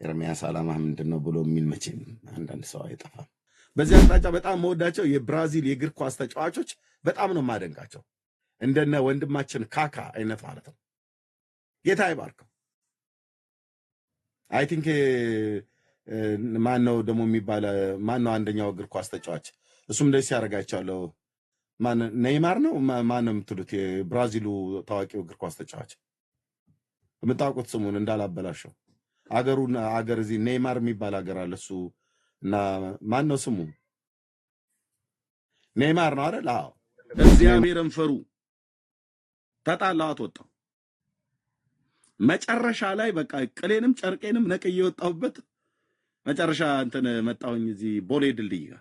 ኤርሚያስ ዓላማ ምንድነው ብሎ የሚል መቼም አንዳንድ ሰው አይጠፋም። በዚህ አቅጣጫ በጣም መወዳቸው የብራዚል የእግር ኳስ ተጫዋቾች በጣም ነው ማደንቃቸው። እንደነ ወንድማችን ካካ አይነት ማለት ነው። ጌታ ይባርከው። አይ ቲንክ ማን ነው ደግሞ የሚባል ማን ነው አንደኛው እግር ኳስ ተጫዋች እሱም እንደዚህ ያደርጋቸዋለሁ። ማን ኔይማር ነው ማን ነው የምትሉት? የብራዚሉ ታዋቂው እግር ኳስ ተጫዋች የምታውቁት ስሙን እንዳላበላሸው አገር እዚህ ኔይማር የሚባል አገር አለ። እሱ እና ማን ነው ስሙ? ኔይማር ነው አይደል? አዎ። እግዚአብሔርን ፍሩ። ተጣላዋት ወጣው። መጨረሻ ላይ በቃ ቅሌንም ጨርቄንም ነቅዬ የወጣሁበት መጨረሻ እንትን መጣሁኝ እዚህ ቦሌ ድልድይ ጋር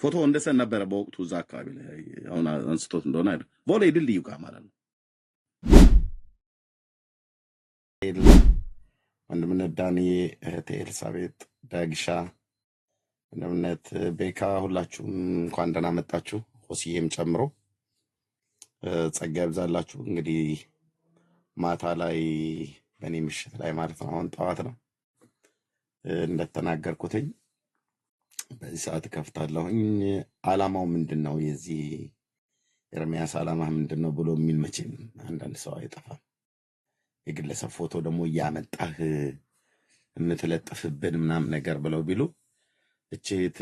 ፎቶ እንደሰን ነበረ በወቅቱ እዛ አካባቢ ላይ አሁን አንስቶት እንደሆነ አይደል? ቦሌ ድልድዩ ጋር ማለት ነው። ወንድምነት ዳኒ፣ እህቴ ኤልሳቤጥ፣ ዳግሻ፣ ወንድምነት ቤካ ሁላችሁም እንኳን ደህና መጣችሁ። ሆሲዬም ጨምሮ ጸጋ ይብዛላችሁ። እንግዲህ ማታ ላይ በእኔ ምሽት ላይ ማለት ነው፣ አሁን ጠዋት ነው እንደተናገርኩትኝ በዚህ ሰዓት ከፍታለሁኝ። ዓላማው ምንድን ነው የዚህ ኤርሚያስ ዓላማ ምንድን ነው ብሎ የሚል መቼም አንዳንድ ሰው አይጠፋም። የግለሰብ ፎቶ ደግሞ እያመጣህ የምትለጥፍብን ምናምን ነገር ብለው ቢሉ እችት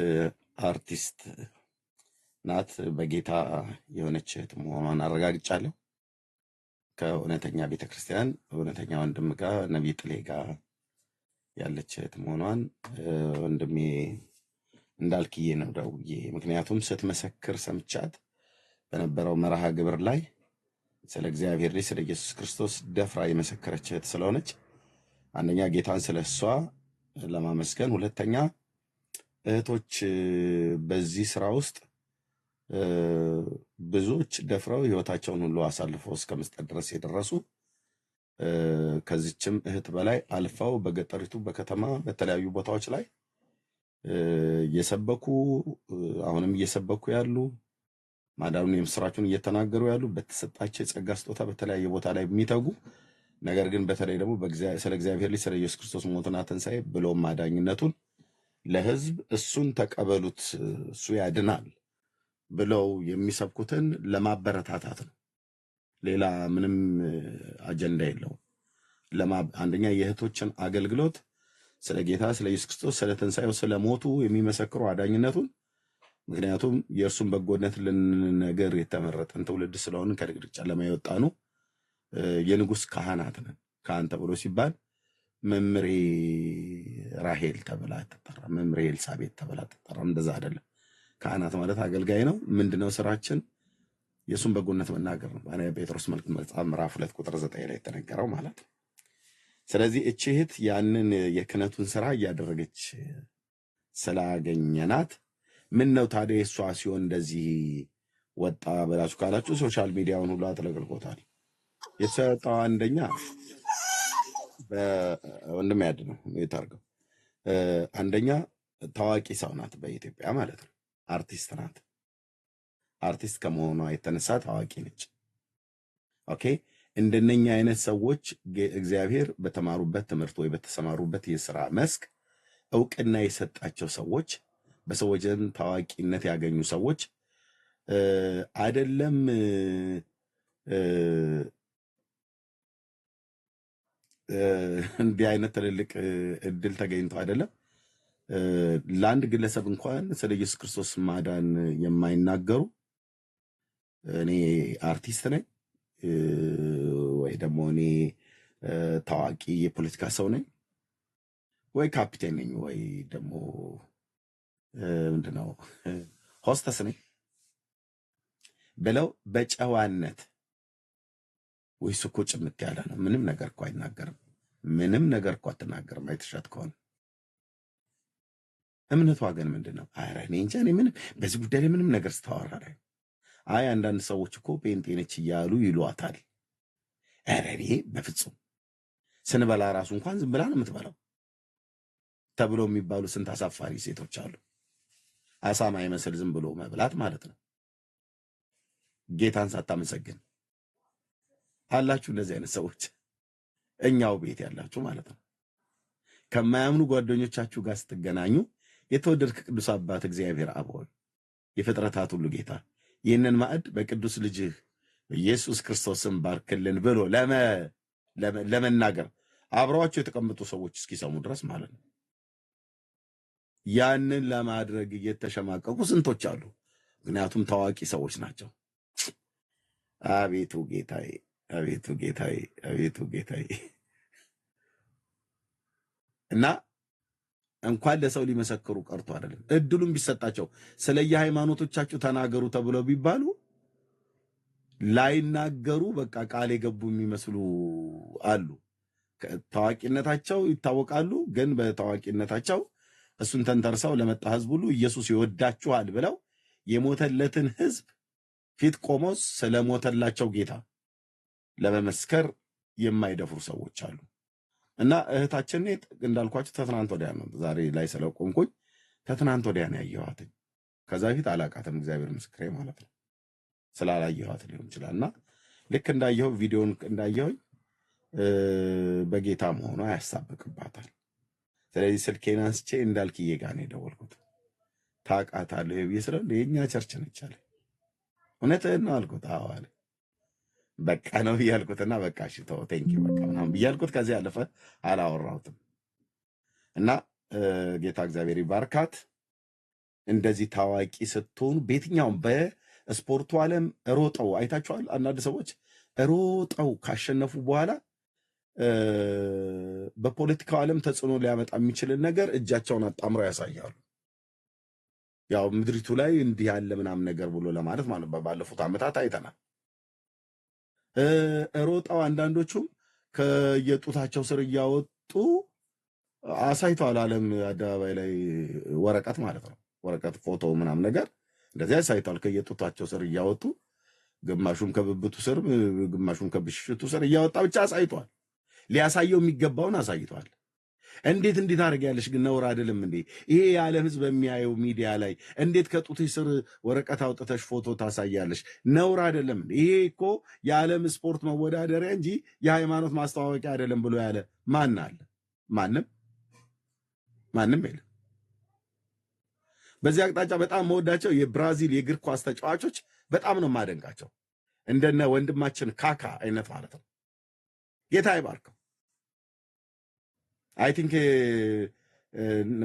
አርቲስት ናት። በጌታ የሆነች እህት መሆኗን አረጋግጫለሁ። ከእውነተኛ ቤተክርስቲያን እውነተኛ ወንድም ጋር ነቢይ ጥሌ ጋር ያለች እህት መሆኗን ወንድሜ እንዳልክዬ ነው ደውዬ፣ ምክንያቱም ስትመሰክር ሰምቻት በነበረው መርሃ ግብር ላይ ስለ እግዚአብሔር ልጅ ስለ ኢየሱስ ክርስቶስ ደፍራ የመሰከረች እህት ስለሆነች አንደኛ ጌታን ስለ እሷ ለማመስገን፣ ሁለተኛ እህቶች በዚህ ስራ ውስጥ ብዙዎች ደፍረው ህይወታቸውን ሁሉ አሳልፈው እስከ መስጠት ድረስ የደረሱ ከዚችም እህት በላይ አልፈው በገጠሪቱ በከተማ በተለያዩ ቦታዎች ላይ እየሰበኩ አሁንም እየሰበኩ ያሉ ማዳኑን የምስራቹን እየተናገሩ ያሉ በተሰጣቸው የጸጋ ስጦታ በተለያየ ቦታ ላይ የሚተጉ ነገር ግን በተለይ ደግሞ ስለ እግዚአብሔር ልጅ ስለ ኢየሱስ ክርስቶስ ሞትና ትንሣኤ ብሎም ማዳኝነቱን ለህዝብ እሱን ተቀበሉት እሱ ያድናል ብለው የሚሰብኩትን ለማበረታታት ነው። ሌላ ምንም አጀንዳ የለውም። አንደኛ የእህቶችን አገልግሎት ስለ ጌታ ስለ ኢየሱስ ክርስቶስ ስለ ትንሣኤው ስለ ሞቱ የሚመሰክሩ አዳኝነቱን፣ ምክንያቱም የእርሱን በጎነት ልንነገር የተመረጠን ትውልድ ስለሆን ከድቅድቅ ጨለማ የወጣኑ የንጉሥ ካህናት ነን። ካህን ተብሎ ሲባል መምሬ ራሄል ተብላ አትጠራ፣ መምሬ ኤልሳቤጥ ተብላ አትጠራ። እንደዛ አይደለም። ካህናት ማለት አገልጋይ ነው። ምንድነው ስራችን? የእሱን በጎነት መናገር ነው። በአንደኛ ጴጥሮስ መልእክት መጽሐፍ ምዕራፍ 2 ቁጥር 9 ላይ የተነገረው ማለት ነው። ስለዚህ እቺ እህት ያንን የክህነቱን ስራ እያደረገች ስላገኘናት ምን ነው ታዲያ እሷ ሲሆን እንደዚህ ወጣ ብላችሁ ካላችሁ ሶሻል ሚዲያውን ሁሉ አጥለቅልቆታል። የተሰጠው አንደኛ በወንድም ያድ ነው የታርገው አንደኛ ታዋቂ ሰው ናት፣ በኢትዮጵያ ማለት ነው። አርቲስት ናት። አርቲስት ከመሆኗ የተነሳ ታዋቂ ነች። ኦኬ። እንደነኛ አይነት ሰዎች እግዚአብሔር በተማሩበት ትምህርት ወይ በተሰማሩበት የስራ መስክ እውቅና የሰጣቸው ሰዎች፣ በሰዎች ዘንድ ታዋቂነት ያገኙ ሰዎች አይደለም እንዲህ አይነት ትልልቅ እድል ተገኝቶ አይደለም ለአንድ ግለሰብ እንኳን ስለ ኢየሱስ ክርስቶስ ማዳን የማይናገሩ እኔ አርቲስት ነኝ ወይ ደግሞ እኔ ታዋቂ የፖለቲካ ሰው ነኝ ወይ ካፒቴን ነኝ ወይ ደግሞ ምንድነው ሆስተስ ነኝ ብለው በጨዋነት ወይ እኮ ጭምት ያለ ነው፣ ምንም ነገር እኮ አይናገርም፣ ምንም ነገር እኮ አትናገርም አይተሻት ከሆነ እምነቷ ግን ምንድነው? ኧረ እኔ እንጃ፣ እኔ ምንም በዚህ ጉዳይ ላይ ምንም ነገር ስታወራ ላይ አይ አንዳንድ ሰዎች እኮ ጴንጤ ነች እያሉ ይሏታል። ኧረ እኔ በፍጹም ስንበላ ራሱ እንኳን ዝም ብላ ነው የምትበላው ተብሎ የሚባሉ ስንት አሳፋሪ ሴቶች አሉ። አሳማ ይመስል ዝም ብሎ መብላት ማለት ነው። ጌታን ሳታመሰግን አላችሁ እንደዚህ አይነት ሰዎች። እኛው ቤት ያላችሁ ማለት ነው። ከማያምኑ ጓደኞቻችሁ ጋር ስትገናኙ የተወደድክ ቅዱስ አባት እግዚአብሔር አብ ሆይ የፍጥረታት ሁሉ ጌታ ይህንን ማዕድ በቅዱስ ልጅህ ኢየሱስ ክርስቶስን ባርክልን ብሎ ለመናገር አብረዋቸው የተቀመጡ ሰዎች እስኪሰሙ ድረስ ማለት ነው። ያንን ለማድረግ እየተሸማቀቁ ስንቶች አሉ። ምክንያቱም ታዋቂ ሰዎች ናቸው። አቤቱ ጌታዬ፣ አቤቱ ጌታዬ፣ አቤቱ ጌታዬ። እና እንኳን ለሰው ሊመሰክሩ ቀርቶ አይደለም እድሉም ቢሰጣቸው ስለ የሃይማኖቶቻችሁ ተናገሩ ተብለው ቢባሉ ላይናገሩ በቃ ቃል የገቡ የሚመስሉ አሉ። ታዋቂነታቸው ይታወቃሉ፣ ግን በታዋቂነታቸው እሱን ተንተርሰው ለመጣ ህዝብ ሁሉ ኢየሱስ ይወዳችኋል ብለው የሞተለትን ህዝብ ፊት ቆመው ስለሞተላቸው ጌታ ለመመስከር የማይደፍሩ ሰዎች አሉ። እና እህታችን እንዳልኳችሁ ተትናንት ወዲያ ነው፣ ዛሬ ላይ ስለቆምኩኝ ተትናንት ወዲያ ነው ያየኋት። ከዛ ፊት አላቃትም፣ እግዚአብሔር ምስክሬ ማለት ነው። ስላላየኋት ሊሆን ይችላል። እና ልክ እንዳየሁ ቪዲዮን እንዳየሁኝ በጌታ መሆኗ ያሳብቅባታል። ስለዚህ ስልኬን አንስቼ እንዳልክዬ ጋር ነው የደወልኩት። ታውቃታለህ ብዬ ስለ የእኛ ቸርች ነች አለ። እውነትህን ነው አልኩት። አዎ አለ። በቃ ነው ብያልኩትና በቃ እሺ ተው ቴንኪው በቃ ምናምን ብያልኩት። ከዚህ ያለፈ አላወራሁትም። እና ጌታ እግዚአብሔር ይባርካት። እንደዚህ ታዋቂ ስትሆኑ በየትኛውም በስፖርቱ ዓለም ሮጠው አይታችኋል። አንዳንድ ሰዎች ሮጠው ካሸነፉ በኋላ በፖለቲካው ዓለም ተጽዕኖ ሊያመጣ የሚችልን ነገር እጃቸውን አጣምረው ያሳያሉ። ያው ምድሪቱ ላይ እንዲህ ያለ ምናምን ነገር ብሎ ለማለት ማለት ባለፉት ዓመታት አይተናል። ሮጠው አንዳንዶቹም ከየጡታቸው ስር እያወጡ አሳይተዋል። ዓለም አደባባይ ላይ ወረቀት ማለት ነው፣ ወረቀት ፎቶ ምናምን ነገር እንደዚህ አሳይተዋል። ከየጡታቸው ስር እያወጡ ግማሹም ከብብቱ ስር ግማሹም ከብሽቱ ስር እያወጣ ብቻ አሳይተዋል። ሊያሳየው የሚገባውን አሳይተዋል። እንዴት አደርጊያለሽ ግን ነውር አይደለም እንዴ? ይሄ የዓለም ሕዝብ በሚያየው ሚዲያ ላይ እንዴት ከጡትሽ ስር ወረቀት አውጥተሽ ፎቶ ታሳያለሽ? ነውር አይደለም እንዴ? ይሄ እኮ የዓለም ስፖርት መወዳደሪያ እንጂ የሃይማኖት ማስተዋወቂያ አይደለም ብሎ ያለ ማን አለ? ማንም የለም። በዚህ አቅጣጫ በጣም መወዳቸው የብራዚል የእግር ኳስ ተጫዋቾች በጣም ነው የማደንቃቸው። እንደነ ወንድማችን ካካ አይነት ማለት ነው። ጌታ ይባርከው። አይ ቲንክ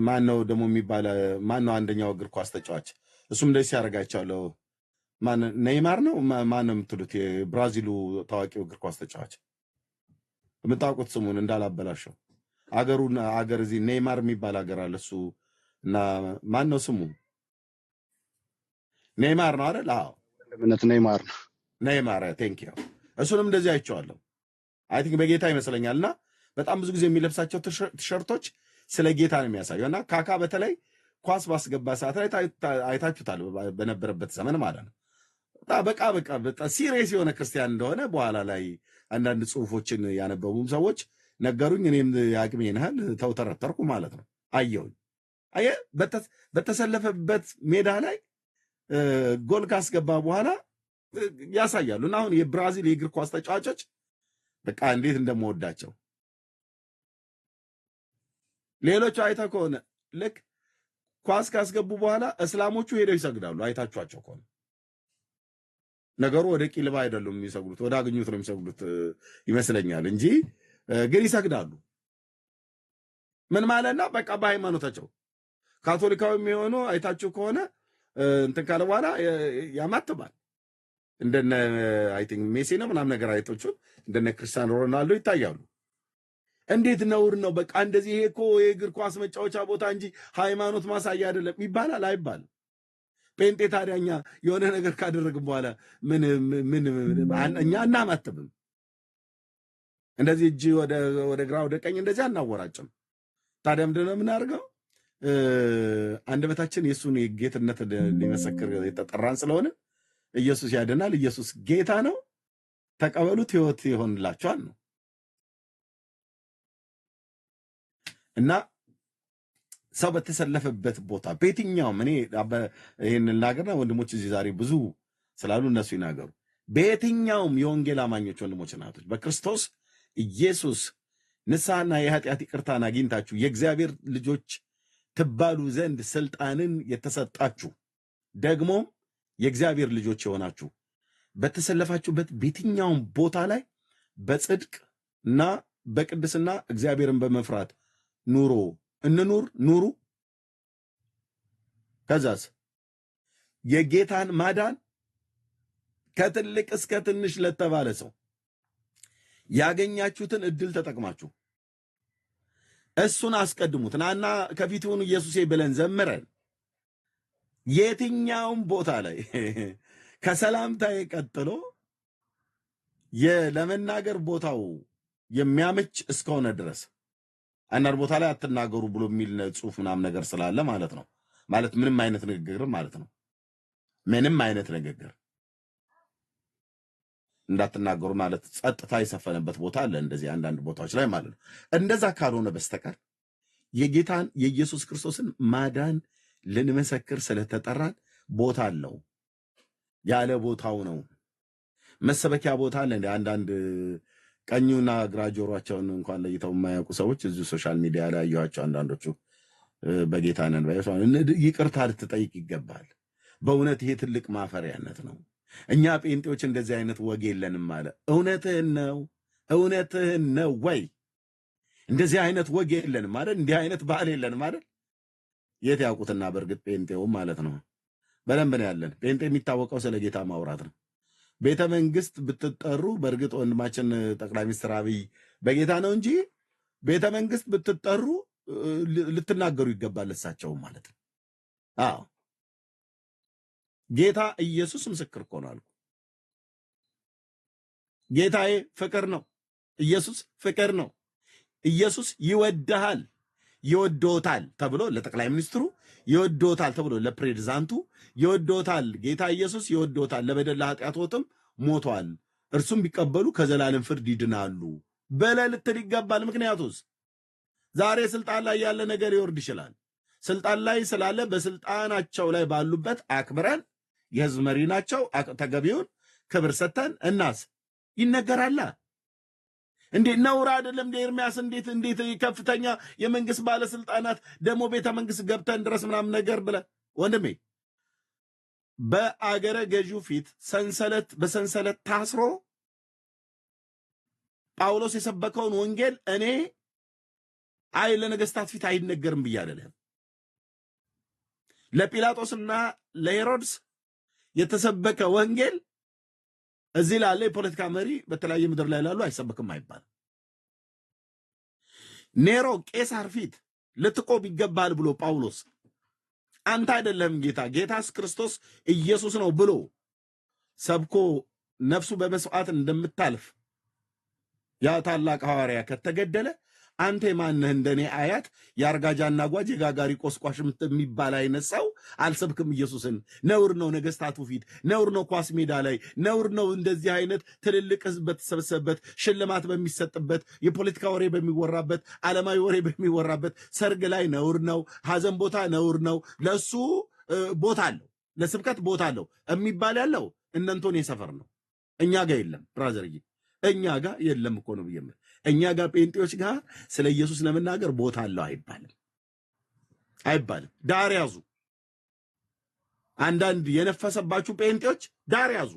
ማን ነው ደግሞ የሚባል ማን ነው አንደኛው እግር ኳስ ተጫዋች እሱም እንደዚህ ሲያደርጋቸዋለሁ። ኔይማር ነው ማን ነው የምትሉት? የብራዚሉ ታዋቂው እግር ኳስ ተጫዋች የምታውቁት ስሙን እንዳላበላሸው አገር እዚህ ኔይማር የሚባል ሀገር አለ። እሱ እና ማን ነው ስሙ? ኔይማር ነው አይደል? አዎ ኔይማር ነው። ኔይማር ቴንክ ዩ። እሱንም እንደዚህ አይቼዋለሁ። አይ ቲንክ በጌታ ይመስለኛልና በጣም ብዙ ጊዜ የሚለብሳቸው ቲሸርቶች ስለ ጌታ ነው የሚያሳየው። እና ካካ በተለይ ኳስ ባስገባ ሰዓት ላይ አይታችሁታል፣ በነበረበት ዘመን ማለት ነው። በጣም ሲሪየስ የሆነ ክርስቲያን እንደሆነ በኋላ ላይ አንዳንድ ጽሁፎችን ያነበቡም ሰዎች ነገሩኝ። እኔም የአቅሜን ያህል ተውተረተርኩ ማለት ነው። አየሁኝ። አየህ በተሰለፈበት ሜዳ ላይ ጎል ካስገባ በኋላ ያሳያሉ። እና አሁን የብራዚል የእግር ኳስ ተጫዋቾች በቃ እንዴት እንደምወዳቸው ሌሎቹ አይተህ ከሆነ ልክ ኳስ ካስገቡ በኋላ እስላሞቹ ሄደው ይሰግዳሉ። አይታችኋቸው ከሆነ ነገሩ ወደ ቂልባ አይደሉም የሚሰግዱት፣ ወደ አገኙት ነው የሚሰግዱት ይመስለኛል እንጂ ግን ይሰግዳሉ። ምን ማለት ነው? በቃ በሃይማኖታቸው ካቶሊካዊ የሚሆኑ አይታችሁ ከሆነ እንትን ካለ በኋላ ያማትባል። እንደነ አይ ቲንክ ሜሲ ነው ምናምን ነገር አይቶቹን እንደነ ክርስቲያኖ ሮናልዶ ይታያሉ። እንዴት ነውር ነው? በቃ እንደዚህ ይሄ እኮ የእግር ኳስ መጫወቻ ቦታ እንጂ ሃይማኖት ማሳያ አይደለም ይባላል አይባልም? ጴንጤ ታዲያ እኛ የሆነ ነገር ካደረግን በኋላ ምን እኛ እናማትብም? እንደዚህ እጅ ወደ ግራ ወደ ቀኝ እንደዚህ አናወራጭም። ታዲያ ምንድን ነው የምናደርገው? አንደበታችን የእሱን ጌትነት ሊመሰክር የተጠራን ስለሆነ ኢየሱስ ያድናል፣ ኢየሱስ ጌታ ነው፣ ተቀበሉት፣ ሕይወት ይሆንላችኋል ነው። እና ሰው በተሰለፈበት ቦታ በየትኛውም እኔ ይህን ልናገርና ወንድሞች እዚህ ዛሬ ብዙ ስላሉ እነሱ ይናገሩ። በየትኛውም የወንጌል አማኞች ወንድሞች እናቶች በክርስቶስ ኢየሱስ ንስሐና የኃጢአት ይቅርታን አግኝታችሁ የእግዚአብሔር ልጆች ትባሉ ዘንድ ስልጣንን የተሰጣችሁ ደግሞም የእግዚአብሔር ልጆች የሆናችሁ በተሰለፋችሁበት በየትኛውም ቦታ ላይ በጽድቅና በቅድስና እግዚአብሔርን በመፍራት ኑሩ። ከዛስ የጌታን ማዳን ከትልቅ እስከ ትንሽ ለተባለ ሰው ያገኛችሁትን እድል ተጠቅማችሁ እሱን አስቀድሙት። ናና ከፊቱን ኢየሱሴ ብለን ዘምረን የትኛውም ቦታ ላይ ከሰላምታዬ ቀጥሎ ለመናገር ቦታው የሚያመች እስከሆነ ድረስ አንዳንድ ቦታ ላይ አትናገሩ ብሎ የሚል ጽሑፍ ምናምን ነገር ስላለ ማለት ነው። ማለት ምንም አይነት ንግግር ማለት ነው። ምንም አይነት ንግግር እንዳትናገሩ ማለት ጸጥታ የሰፈነበት ቦታ አለ፣ እንደዚህ አንዳንድ ቦታዎች ላይ ማለት ነው። እንደዛ ካልሆነ በስተቀር የጌታን የኢየሱስ ክርስቶስን ማዳን ልንመሰክር ስለተጠራን ቦታ አለው። ያለ ቦታው ነው መሰበኪያ ቦታ አለ። አንዳንድ ቀኙና ግራ ጆሮአቸውን እንኳን ለይተው የማያውቁ ሰዎች እዚሁ ሶሻል ሚዲያ ላይ ያዩዋቸው አንዳንዶቹ በጌታ ነን ይቅርታ ልትጠይቅ ይገባል። በእውነት ይሄ ትልቅ ማፈሪያነት ነው። እኛ ጴንጤዎች እንደዚህ አይነት ወግ የለንም አለ። እውነትህን ነው ወይ? እንደዚህ አይነት ወግ የለንም አይደል? እንዲህ አይነት ባህል የለንም አይደል? የት ያውቁትና በእርግጥ ጴንጤው ማለት ነው በደንብ ነው ያለን። ጴንጤ የሚታወቀው ስለ ጌታ ማውራት ነው። ቤተ መንግስት ብትጠሩ በእርግጥ ወንድማችን ጠቅላይ ሚኒስትር አብይ በጌታ ነው እንጂ ቤተ መንግስት ብትጠሩ ልትናገሩ ይገባል እሳቸው ማለት ነው። አዎ ጌታ ኢየሱስ ምስክር እኮ ነው አልኩ። ጌታዬ ፍቅር ነው። ኢየሱስ ፍቅር ነው። ኢየሱስ ይወድሃል፣ ይወዶታል ተብሎ ለጠቅላይ ሚኒስትሩ ይወዶታል ተብሎ ለፕሬዝዳንቱ ይወዶታል። ጌታ ኢየሱስ ይወዶታል፣ ለበደል ለኃጢአቶትም ሞቷል፣ እርሱም ቢቀበሉ ከዘላለም ፍርድ ይድናሉ በለህ ልትል ይገባል። ምክንያቱስ ዛሬ ስልጣን ላይ ያለ ነገር ይወርድ ይችላል። ስልጣን ላይ ስላለ በስልጣናቸው ላይ ባሉበት አክብረን የህዝብ መሪ ናቸው ተገቢውን ክብር ሰተን እናስ ይነገራላ። እንዴት ነውር አይደለም? ኤርሚያስ እንዴት ከፍተኛ የመንግስት ባለስልጣናት ደግሞ ቤተ መንግስት ገብተን ድረስ ምናምን ነገር ብለ ወንድሜ በአገረ ገዢው ፊት በሰንሰለት ታስሮ ጳውሎስ የሰበከውን ወንጌል እኔ ለነገስታት ፊት አይነገርም ብዬ አይደለም። ለጲላጦስና ለሄሮድስ የተሰበከ ወንጌል እዚህ ላለ የፖለቲካ መሪ በተለያየ ምድር ላይ ላሉ አይሰበክም አይባልም። ኔሮ ቄሳር ፊት ልትቆም ይገባል ብሎ ጳውሎስ አንተ አይደለም ጌታስ ክርስቶስ ኢየሱስ ነው ብሎ ሰብኮ ነፍሱ በመስዋዕት እንደምታልፍ ያ ታላቅ ሐዋርያ ከተገደለ አንተ ማነህ? እንደኔ አያት የአርጋጃና ጓጅ የጋጋሪ ቆስቋሽ የሚባል አይነት ሰው አልሰብክም ኢየሱስን። ነውር ነው ነገስታቱ ፊት፣ ነውር ነው ኳስ ሜዳ ላይ፣ ነውር ነው እንደዚህ አይነት ትልልቅ ህዝብ በተሰበሰበበት ሽልማት በሚሰጥበት የፖለቲካ ወሬ በሚወራበት ዓለማዊ ወሬ በሚወራበት ሰርግ ላይ ነውር ነው፣ ሐዘን ቦታ ነውር ነው። ለሱ ቦታ አለው፣ ለስብከት ቦታ አለው የሚባል ያለው እነንቶኔ ሰፈር ነው። እኛ ጋር የለም ብራዘርዬ፣ እኛ ጋር የለም እኮ ነው ብዬ እኛ ጋር ጴንጤዎች ጋር ስለ ኢየሱስ ለመናገር ቦታ አለው አይባልም። ዳር ያዙ። አንዳንድ የነፈሰባችሁ ጴንጤዎች ዳር ያዙ።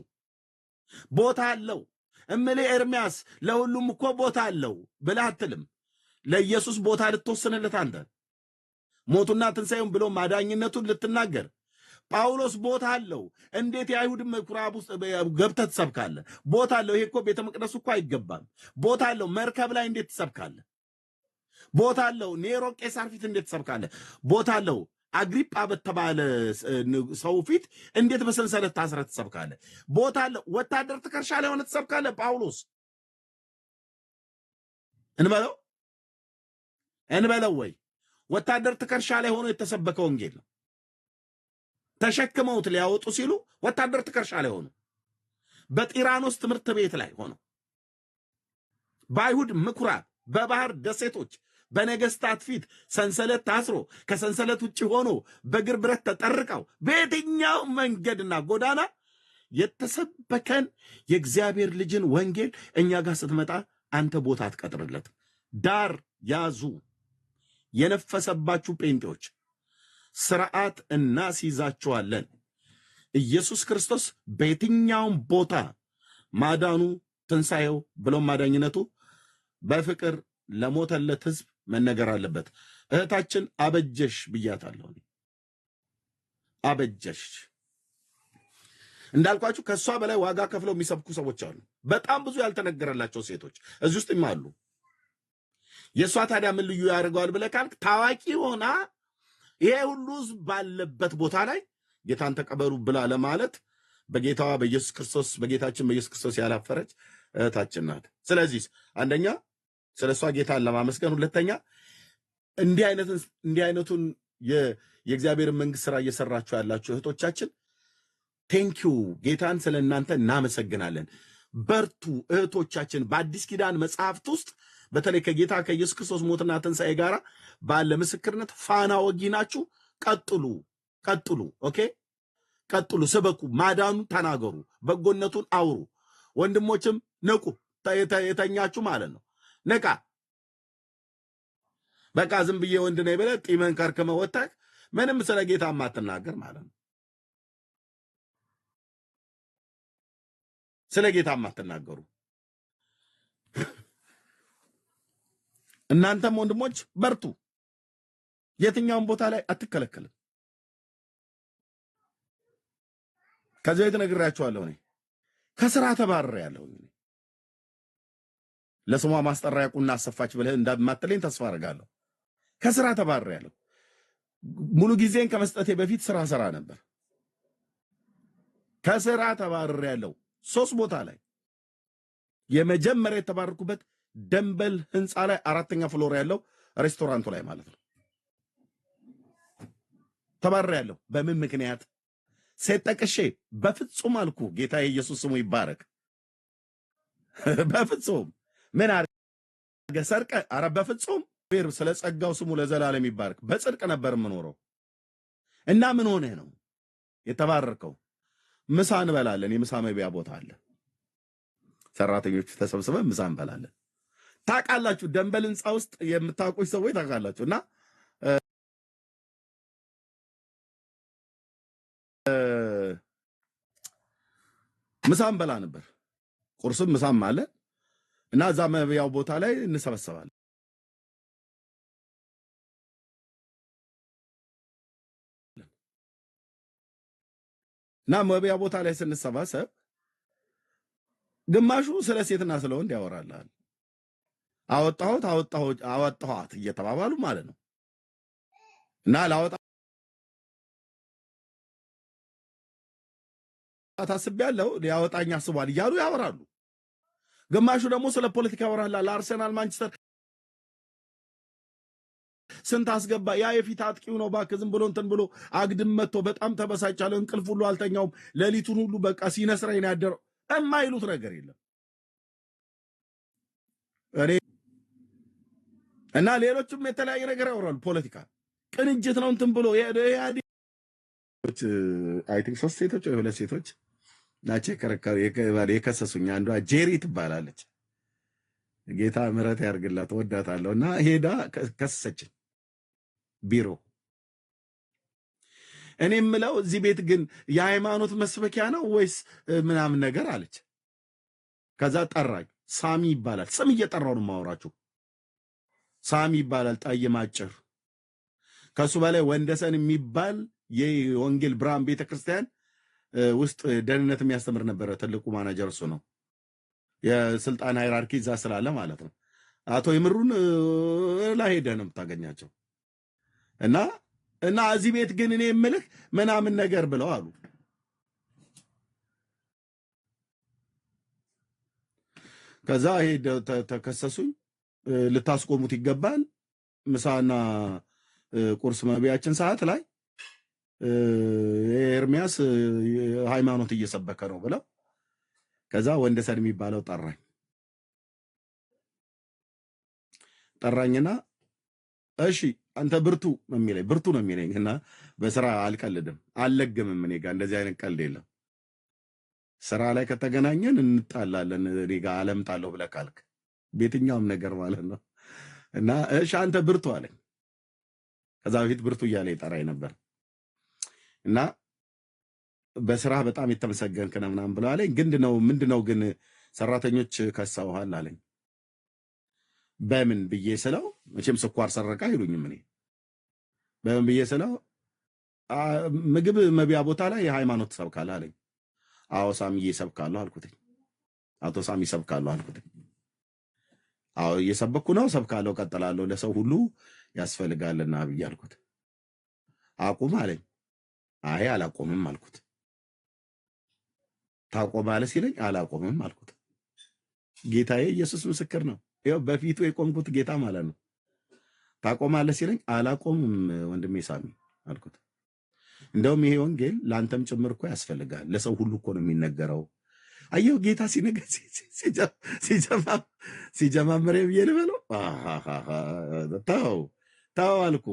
ቦታ አለው እምልህ ኤርሚያስ ለሁሉም እኮ ቦታ አለው ብለህ አትልም። ለኢየሱስ ቦታ ልትወስንለት አንተ ሞቱና ትንሣኤውን ብሎ ማዳኝነቱን ልትናገር ጳውሎስ ቦታ አለው። እንዴት የአይሁድ ምኩራብ ውስጥ ገብተህ ትሰብካለህ? ቦታ አለው። ይሄ እኮ ቤተ መቅደሱ እኮ አይገባም። ቦታ አለው። መርከብ ላይ እንዴት ትሰብካለህ? ቦታ አለው። ኔሮ ቄሳር ፊት እንዴት ትሰብካለህ? ቦታ አለው። አግሪጳ በተባለ ሰው ፊት እንዴት በሰንሰለት ታስረህ ትሰብካለህ? ቦታ አለው። ወታደር ትከሻ ላይ ሆነህ ትሰብካለህ? ጳውሎስ እንበለው ወይ ወታደር ትከሻ ላይ ሆኖ የተሰበከ ወንጌል ነው። ተሸክመውት ሊያወጡ ሲሉ ወታደር ትከሻ ላይ ሆኑ። በጢራኖስ ትምህርት ቤት ላይ ሆኖ በአይሁድ ምኩራብ፣ በባህር ደሴቶች፣ በነገስታት ፊት ሰንሰለት ታስሮ ከሰንሰለት ውጭ ሆኖ በእግር ብረት ተጠርቀው በየትኛው መንገድና ጎዳና የተሰበከን የእግዚአብሔር ልጅን ወንጌል እኛ ጋር ስትመጣ አንተ ቦታ አትቀጥርለትም። ዳር ያዙ። የነፈሰባችሁ ጴንጤዎች ስርዓት እናስይዛችኋለን። ኢየሱስ ክርስቶስ በየትኛውም ቦታ ማዳኑ፣ ትንሣኤው ብሎም ማዳኝነቱ በፍቅር ለሞተለት ህዝብ መነገር አለበት። እህታችን አበጀሽ ብያታለሁ። አበጀሽ እንዳልኳችሁ ከሷ በላይ ዋጋ ከፍለው የሚሰብኩ ሰዎች አሉ። በጣም ብዙ ያልተነገረላቸው ሴቶች እዚህ ውስጥ አሉ። የሷ ታዲያ ምን ልዩ ያደርገዋል ብለህ ካልክ ታዋቂ ሆና ይሄ ሁሉ ህዝብ ባለበት ቦታ ላይ ጌታን ተቀበሉ ብላ ለማለት በጌታዋ በኢየሱስ ክርስቶስ በጌታችን በኢየሱስ ክርስቶስ ያላፈረች እህታችን ናት። ስለዚህ አንደኛ ስለሷ ጌታን ለማመስገን፣ ሁለተኛ እንዲህ አይነቱን የእግዚአብሔር መንግስት ስራ እየሰራችሁ ያላችሁ እህቶቻችን ቴንኪዩ፣ ጌታን ስለ እናንተ እናመሰግናለን። በርቱ እህቶቻችን። በአዲስ ኪዳን መጽሐፍት ውስጥ በተለይ ከጌታ ከኢየሱስ ክርስቶስ ሞትና ትንሣኤ ጋር ባለ ምስክርነት ፋና ወጊ ናችሁ። ቀጥሉ። ኦኬ፣ ቀጥሉ፣ ስበኩ፣ ማዳኑ ተናገሩ፣ በጎነቱን አውሩ። ወንድሞችም ንቁ፣ የተኛችሁ ማለት ነው። ንቃ። በቃ ዝም ብዬ ወንድ ነኝ ብለህ ጢመን ከርከመህ ወጥተህ ምንም ስለ ጌታ ማትናገር ማለት ነው። ስለ ጌታ ማትናገሩ እናንተም ወንድሞች በርቱ። የትኛውም ቦታ ላይ አትከለከልም። ከዚህ ቤት ነግራችኋለሁ። እኔ ከስራ ተባርሬያለሁ። ለስሟ ማስጠሪያ ቁና አሰፋች ብለህ እንዳማትለኝ ተስፋ አደርጋለሁ። ከስራ ተባርሬያለሁ። ሙሉ ጊዜን ከመስጠቴ በፊት ስራ ነበር። ከስራ ተባርሬያለሁ። 3 ቦታ ላይ የመጀመሪያ የተባረኩበት ደንበል ህንፃ ላይ 4ኛ ፍሎር ያለው ሬስቶራንቱ ላይ ማለት ነው። ተባርሬያለሁ። በምን ምክንያት ሴት ጠቅሼ? በፍጹም አልኩ። ጌታ ኢየሱስ ስሙ ይባረክ። በፍጹም ምን አርገ ሰርቀ? ኧረ በፍጹም። ስለ ጸጋው ስሙ ለዘላለም ይባረክ። በጽድቅ ነበር የምኖረው እና ምን ሆነህ ነው የተባረከው? ምሳ እንበላለን። የምሳ መብያ ቦታ አለ። ሰራተኞቹ ተሰብስበን ምሳ እንበላለን። ታውቃላችሁ፣ ደንበል ህንፃ ውስጥ የምታውቁኝ ሰዎች ታውቃላችሁ። እና ምሳ እንበላ ነበር። ቁርስም ምሳም አለ እና እዛ መብያው ቦታ ላይ እንሰበሰባለን። እና መብያ ቦታ ላይ ስንሰባሰብ ግማሹ ስለ ሴትና ስለ ወንድ ያወራላል። አወጣኋት እየተባባሉ ማለት ነው። እና ላወጣ ታስቤያለሁ፣ ሊያወጣኝ አስቧል እያሉ ያወራሉ። ግማሹ ደግሞ ስለ ፖለቲካ ያወራላል። አርሰናል ማንቸስተር ስንት አስገባ፣ ያ የፊት አጥቂው ነው እባክህ ዝም ብሎ እንትን ብሎ አግድም መጥቶ በጣም ተበሳጫለሁ፣ እንቅልፍ ሁሉ አልተኛውም፣ ሌሊቱን ሁሉ በቃ ሲነስረኝ ነው ያደረው። የማይሉት ነገር የለም። እኔ እና ሌሎችም የተለያየ ነገር ያወራሉ። ፖለቲካ ቅንጅት ነው እንትን ብሎ አይ ቲንክ 3 ሴቶች ወይ 2 ሴቶች ናቸው የከሰሱኝ። አንዷ ጄሪ ትባላለች። ጌታ ምሕረት ያርግላት፣ ወዳታለሁ። እና ሄዳ ከሰሰችን ቢሮ። እኔ የምለው እዚህ ቤት ግን የሃይማኖት መስበኪያ ነው ወይስ ምናምን ነገር አለች። ከዛ ጠራኝ። ሳሚ ይባላል። ስም እየጠራው ነው የማወራችሁ። ሳሚ ይባላል፣ ጠይም አጭር። ከሱ በላይ ወንደሰን የሚባል የወንጌል ብርሃን ቤተክርስቲያን ውስጥ ደህንነት የሚያስተምር ነበረ። ትልቁ ማናጀር እሱ ነው። የስልጣን ሃይራርኪ እዛ ስላለ ማለት ነው። አቶ ይምሩን ላይ ሄደህ ነው የምታገኛቸው። እና እዚህ ቤት ግን እኔ የምልህ ምናምን ነገር ብለው አሉ። ከዛ ሄደ ተከሰሱኝ። ልታስቆሙት ይገባል፣ ምሳና ቁርስ መብያችን ሰዓት ላይ ኤርሚያስ ሃይማኖት እየሰበከ ነው ብለው። ከዛ ወንደሰን የሚባለው ጠራኝና እሺ አንተ ብርቱ ነው የሚለኝ እና በስራ አልቀልድም አልለግምም። እኔ ጋር እንደዚህ አይነት ቀልድ የለም። ስራ ላይ ከተገናኘን እንጣላለን። እኔ ጋር አለምጣለሁ ብለህ ካልክ በየትኛውም ነገር ማለት ነው። እና እሺ አንተ ብርቱ አለኝ። ከዛ በፊት ብርቱ እያለ ይጠራኝ ነበር። እና በስራ በጣም የተመሰገንክ ነው ምናምን ብለው አለኝ። ምንድነው ግን ሰራተኞች ከሰውሃል አለኝ። በምን ብዬ ስለው መቼም ስኳር ሰረቃ አይሉኝም። እኔ በምን ብዬ ስለው ምግብ መቢያ ቦታ ላይ የሃይማኖት ትሰብካለህ አለኝ። አዎ ሳሚዬ እሰብካለሁ አልኩትኝ። አቶ ሳሚ እሰብካለሁ አልኩትኝ። አዎ እየሰበኩ ነው፣ እሰብካለሁ፣ ቀጥላለሁ፣ ለሰው ሁሉ ያስፈልጋልና ብዬ አልኩት። አቁም አለኝ። አይ አላቆምም አልኩት። ታቆማለህ ሲለኝ አላቆምም አልኩት። ጌታዬ ኢየሱስ ምስክር ነው። ይኸው በፊቱ የቆምኩት ጌታ ማለት ነው። ታቆማለህ ሲለኝ አላቆምም ወንድሜ ሳሚ አልኩት። እንደውም ይሄ ወንጌል ለአንተም ጭምር እኮ ያስፈልጋል። ለሰው ሁሉ እኮ ነው የሚነገረው። አየው ጌታ ሲነገር ሲጀማመር ብዬ ልበለው። ተው አልኩ።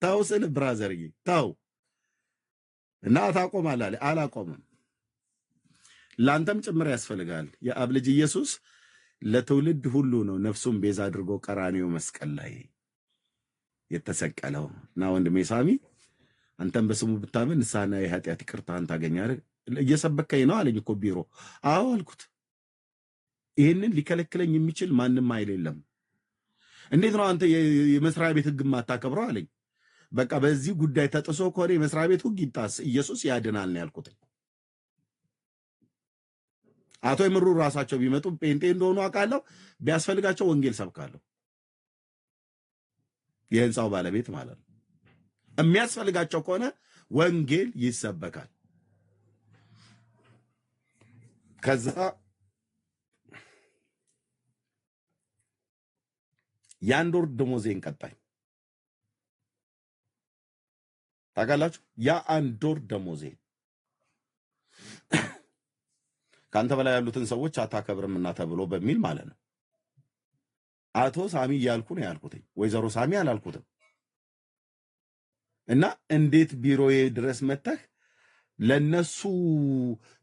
ተው ስል ብራዘርዬ ተው እና ታቆማለህ አለ። አላቆምም፣ ለአንተም ጭምር ያስፈልጋል። የአብ ልጅ ኢየሱስ ለትውልድ ሁሉ ነው ነፍሱን ቤዛ አድርጎ ቀራንዮ መስቀል ላይ የተሰቀለው እና ወንድሜ ሳሚ አንተም በስሙ ብታምን ንስሐና የኃጢአት ይቅርታን ታገኛለህ። እየሰበከኝ ነው አለኝ እኮ ቢሮ። አዎ አልኩት። ይህንን ሊከለክለኝ የሚችል ማንም ኃይል የለም። እንዴት ነው አንተ የመስሪያ ቤት ህግ ማታከብረው አለኝ። በቃ በዚህ ጉዳይ ተጥሶ ከሆነ የመስሪያ ቤት ህግ ይጣስ፣ ኢየሱስ ያድናል ነው ያልኩት። አቶ ይምሩ ራሳቸው ቢመጡ ጴንጤ እንደሆኑ አውቃለሁ። ቢያስፈልጋቸው ወንጌል ሰብካለሁ። የህንፃው ባለቤት ማለት ነው። የሚያስፈልጋቸው ከሆነ ወንጌል ይሰበካል። ከዛ የአንድ ወር ደሞዜን ቀጣኝ። ታውቃላችሁ? የአንድ ወር ደሞዜ ከአንተ በላይ ያሉትን ሰዎች አታከብርምና ተብሎ በሚል ማለት ነው። አቶ ሳሚ እያልኩ ነው ያልኩትኝ፣ ወይዘሮ ሳሚ አላልኩትም። እና እንዴት ቢሮዬ ድረስ መተህ ለነሱ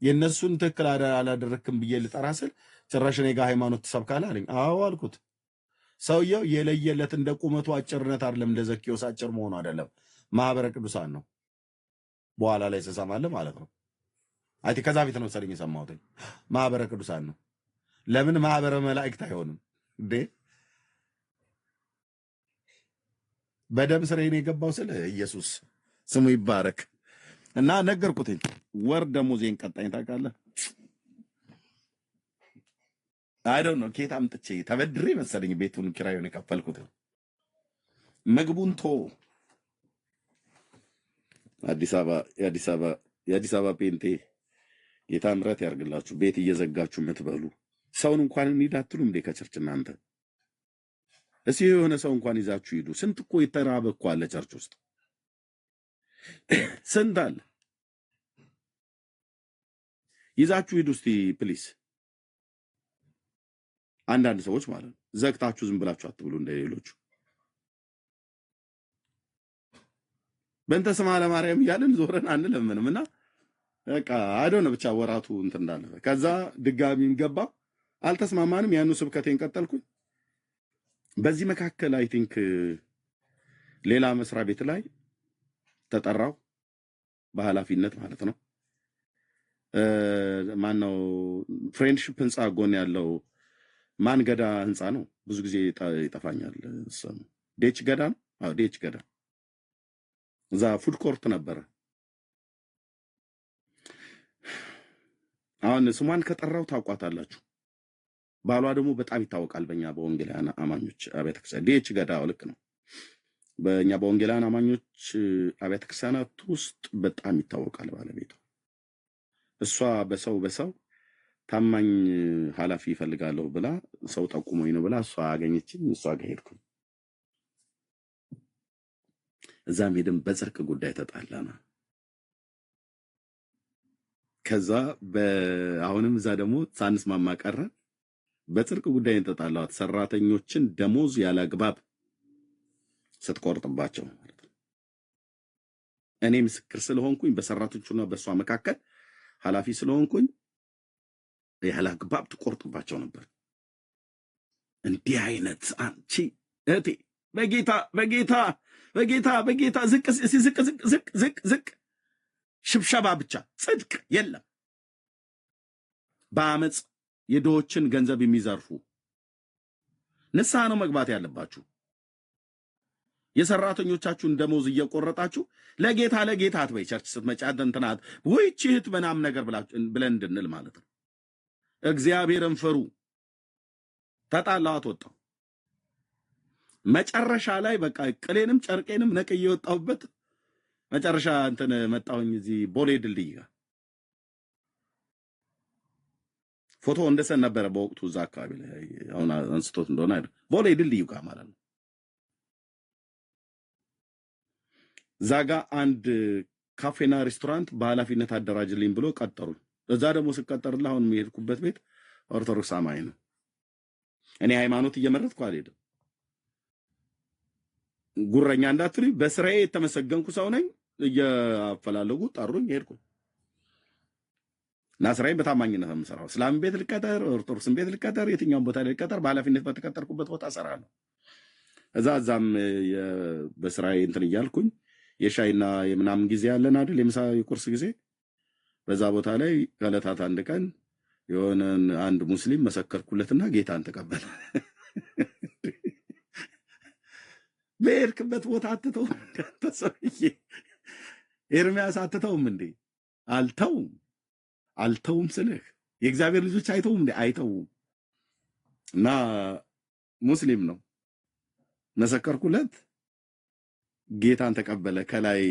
የነሱን ትክክል አላደረክም ብዬ ልጠራ ስል ጭራሽ እኔ ጋር ሃይማኖት ትሰብካለህ አለኝ። አዎ አልኩት። ሰውየው የለየለት እንደ ቁመቱ አጭርነት አይደለም፣ እንደ ዘኪዮስ አጭር መሆኑ አይደለም፣ ማህበረ ቅዱሳን ነው። በኋላ ላይ ተሰማለ ማለት ነው። አይ ከዛ ፊት ነው ሰለኝ የሰማሁት። ማህበረ ቅዱሳን ነው። ለምን ማህበረ መላእክት አይሆንም እንዴ? በደም ስሬን የገባው ስለ ኢየሱስ ስሙ ይባረክ። እና ነገርኩትኝ። ወር ደሞዜን ቀጣኝ። ታውቃለህ? አይ ዶንት ኖ ከየት አምጥቼ ተበድሬ መሰለኝ ቤቱን ኪራዩን የከፈልኩት። ምግቡን የአዲስ አበባ ፔንቴ ጌታ ምሕረት ያርግላችሁ። ቤት እየዘጋችሁ የምትበሉ ሰውን እንኳን እንሂድ አትሉም እንዴ ከቸርች እናንተ? እስኪ የሆነ ሰው እንኳን ይዛችሁ ሂዱ። ስንት እኮ የተራበ እኮ አለ ቸርች ውስጥ፣ ስንት አለ። ይዛችሁ ሂዱ እስቲ ፕሊስ። አንዳንድ ሰዎች ማለት ነው ዘግታችሁ ዝም ብላችሁ አትብሉ እንደሌሎቹ። በእንተ ስማ ለማርያም እያልን ዞረን አንለምንም። እና በቃ አይዶነ ብቻ ወራቱ እንትን እንዳለ ከዛ ድጋሚም ገባ፣ አልተስማማንም። ያኑ ስብከቴን ቀጠልኩኝ። በዚህ መካከል አይ ቲንክ ሌላ መስሪያ ቤት ላይ ተጠራው፣ በኃላፊነት ማለት ነው። ማን ነው ፍሬንድሺፕ ህንፃ ጎን ያለው ማን ገዳ ህንፃ ነው። ብዙ ጊዜ ይጠፋኛል ስሙ። ዴች ገዳ ነው። አዎ ዴች ገዳ። እዛ ፉድ ኮርት ነበረ። አሁን ስሟን ከጠራው ታውቋታላችሁ። ባሏ ደግሞ በጣም ይታወቃል በእኛ በወንጌላውያን አማኞች አብያተ ክርስቲያን። ዴች ገዳ ልክ ነው። በእኛ በወንጌላውያን አማኞች አብያተ ክርስቲያናት ውስጥ በጣም ይታወቃል ባለቤቷ። እሷ በሰው ታማኝ ኃላፊ ይፈልጋለሁ ብላ ሰው ጠቁሞኝ ነው ብላ እሷ አገኘችኝ። እሷ ጋር ሄድኩኝ። እዛም ሄድን፣ በጽድቅ ጉዳይ ተጣላና ከዛ አሁንም እዛ ደግሞ ሳንስማማ ቀረን። በጽድቅ ጉዳይ ተጣላዋት። ሰራተኞችን ደሞዝ ያላግባብ ስትቆርጥባቸው ማለት ነው። እኔ ምስክር ስለሆንኩኝ በሰራተኞቹና በሷ መካከል ኃላፊ ስለሆንኩኝ ያላግባብ ትቆርጥባቸው ነበር። እንዲህ አይነት አንቺ እህቴ በጌታ በጌታ በጌታ በጌታ ዝቅ ዝቅ ዝቅ ዝቅ ዝቅ ዝቅ ሽብሸባ ብቻ ጽድቅ የለም። በአመፅ የድሆችን ገንዘብ የሚዘርፉ ንስሐ ነው መግባት ያለባችሁ። የሰራተኞቻችሁን ደሞዝ እየቆረጣችሁ ለጌታ አትበይ። ቸርች ስትመጪ አደንተናት ወይቺ እህት ምናምን ነገር ብለን እንድንል ማለት ነው። እግዚአብሔርን ፍሩ። ተጣላኋት ወጣሁ። መጨረሻ ላይ በቃ ቅሌንም ጨርቄንም ነቅዬ የወጣሁበት መጨረሻ እንትን መጣሁኝ እዚህ ቦሌ ድልድይ ጋር ፎቶ እንደሰን ነበረ በወቅቱ እዛ አካባቢ ላይ አሁን አንስቶት እንደሆነ አይደል፣ ቦሌ ድልድዩ ጋር ማለት ነው። ዛጋ አንድ ካፌና ሬስቶራንት በኃላፊነት አደራጅልኝ ብሎ ቀጠሩኝ። እዛ ደግሞ ስቀጠርልህ አሁን የሄድኩበት ቤት ኦርቶዶክስ አማኝ ነው። እኔ ሃይማኖት እየመረጥኩ አልሄድም። ጉረኛ እንዳትሉኝ፣ በስራዬ የተመሰገንኩ ሰው ነኝ። እያፈላለጉ ጠሩኝ፣ ሄድኩ እና ስራዬን በታማኝነት ነው የምሰራው። እስላም ቤት ልቀጠር፣ ኦርቶዶክስን ቤት ልቀጠር፣ የትኛውን ቦታ ልቀጠር፣ በኃላፊነት በተቀጠርኩበት ቦታ እሰራለሁ። እዛም በስራዬ እንትን እያልኩኝ የሻይና የምናምን ጊዜ ያለን አይደል፣ የምሳ የቁርስ ጊዜ። በዛ ቦታ ላይ ከዕለታት አንድ ቀን የሆነ አንድ ሙስሊም መሰከርኩለትና ጌታን ተቀበለ። በሄድክበት ቦታ አትተውም ተሰውዬ ኤርሚያስ አትተውም እንዴ? አልተውም ስልህ የእግዚአብሔር ልጆች አይተውም እንዴ? አይተውም። እና ሙስሊም ነው መሰከርኩለት፣ ጌታን ተቀበለ። ከላይ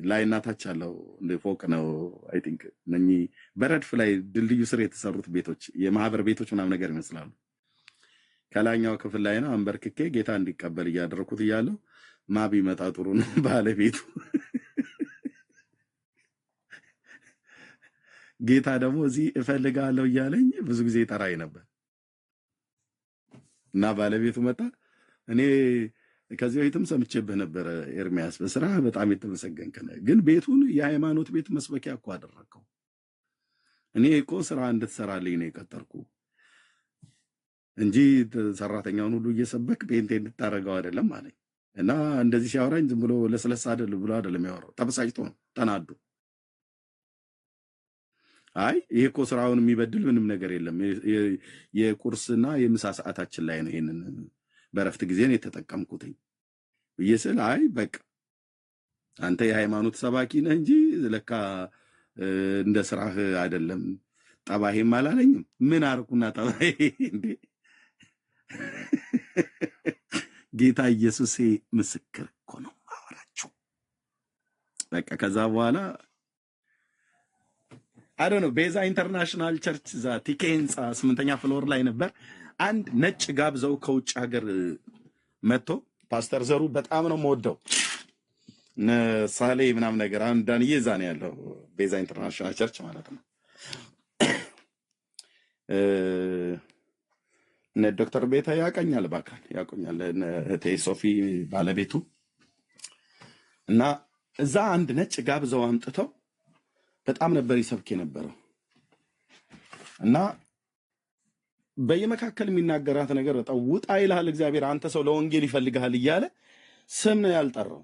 ላይና ታች አለው እንደ ፎቅ ነው አይ ቲንክ እነኚህ በረድፍ ላይ ድልድዩ ስር የተሰሩት ቤቶች የማህበር ቤቶች ምናምን ነገር ይመስላሉ። ከላይኛው ክፍል ላይ ነው አንበርክኬ ጌታ እንዲቀበል እያደረኩት እያለው ማቢ መጣ ጥሩ ነው ባለቤቱ ጌታ ደግሞ እዚህ እፈልጋለሁ እያለኝ ብዙ ጊዜ ጠራይ ነበር እና ባለቤቱ መጣ። እኔ ከዚህ በፊትም ሰምቼብህ ነበረ ኤርሚያስ፣ በስራ በጣም የተመሰገንክ ነህ፣ ግን ቤቱን የሃይማኖት ቤት መስበኪያ እኮ አደረከው። እኔ እኮ ስራ እንድትሰራልኝ ነው የቀጠርኩ እንጂ ሰራተኛውን ሁሉ እየሰበክ ጴንጤ እንድታረገው አይደለም አለኝ። እና እንደዚህ ሲያወራኝ ዝም ብሎ ለስለስ አይደል ብሎ አይደለም ያወራው፣ ተበሳጭቶ ነው ተናዶ። አይ ይሄ እኮ ስራውን የሚበድል ምንም ነገር የለም፣ የቁርስና የምሳ ሰዓታችን ላይ ነው ይሄንን በረፍት ጊዜ ነው የተጠቀምኩትኝ ብዬ ስል አይ በቃ አንተ የሃይማኖት ሰባኪ ነህ እንጂ ለካ እንደ ስራህ አይደለም። ጠባሄም አላለኝም። ምን አርኩና ጠባሄ እንዴ? ጌታ ኢየሱስ ምስክር እኮ ነው አወራችሁ። በቃ ከዛ በኋላ አይ ዶንት ኖ ቤዛ ኢንተርናሽናል ቸርች ዛ ቲኬ ህንፃ 8ኛ ፍሎር ላይ ነበር። አንድ ነጭ ጋብዘው ከውጭ ሀገር መጥቶ ፓስተር ዘሩ በጣም ነው የምወደው ሳሌ ምናምን ነገር አንዳንዬ እዛ ነው ያለው ቤዛ ኢንተርናሽናል ቸርች ማለት ነው። እነ ዶክተር ቤታ ያቀኛል ባካል ያቆኛል እቴ ሶፊ ባለቤቱ እና እዛ አንድ ነጭ ጋብዘው አምጥተው በጣም ነበር ይሰብክ የነበረው እና በየመካከል የሚናገራት ነገር በጣም ውጣ ይልሃል እግዚአብሔር፣ አንተ ሰው ለወንጌል ይፈልግሃል እያለ ስም ነው ያልጠራው።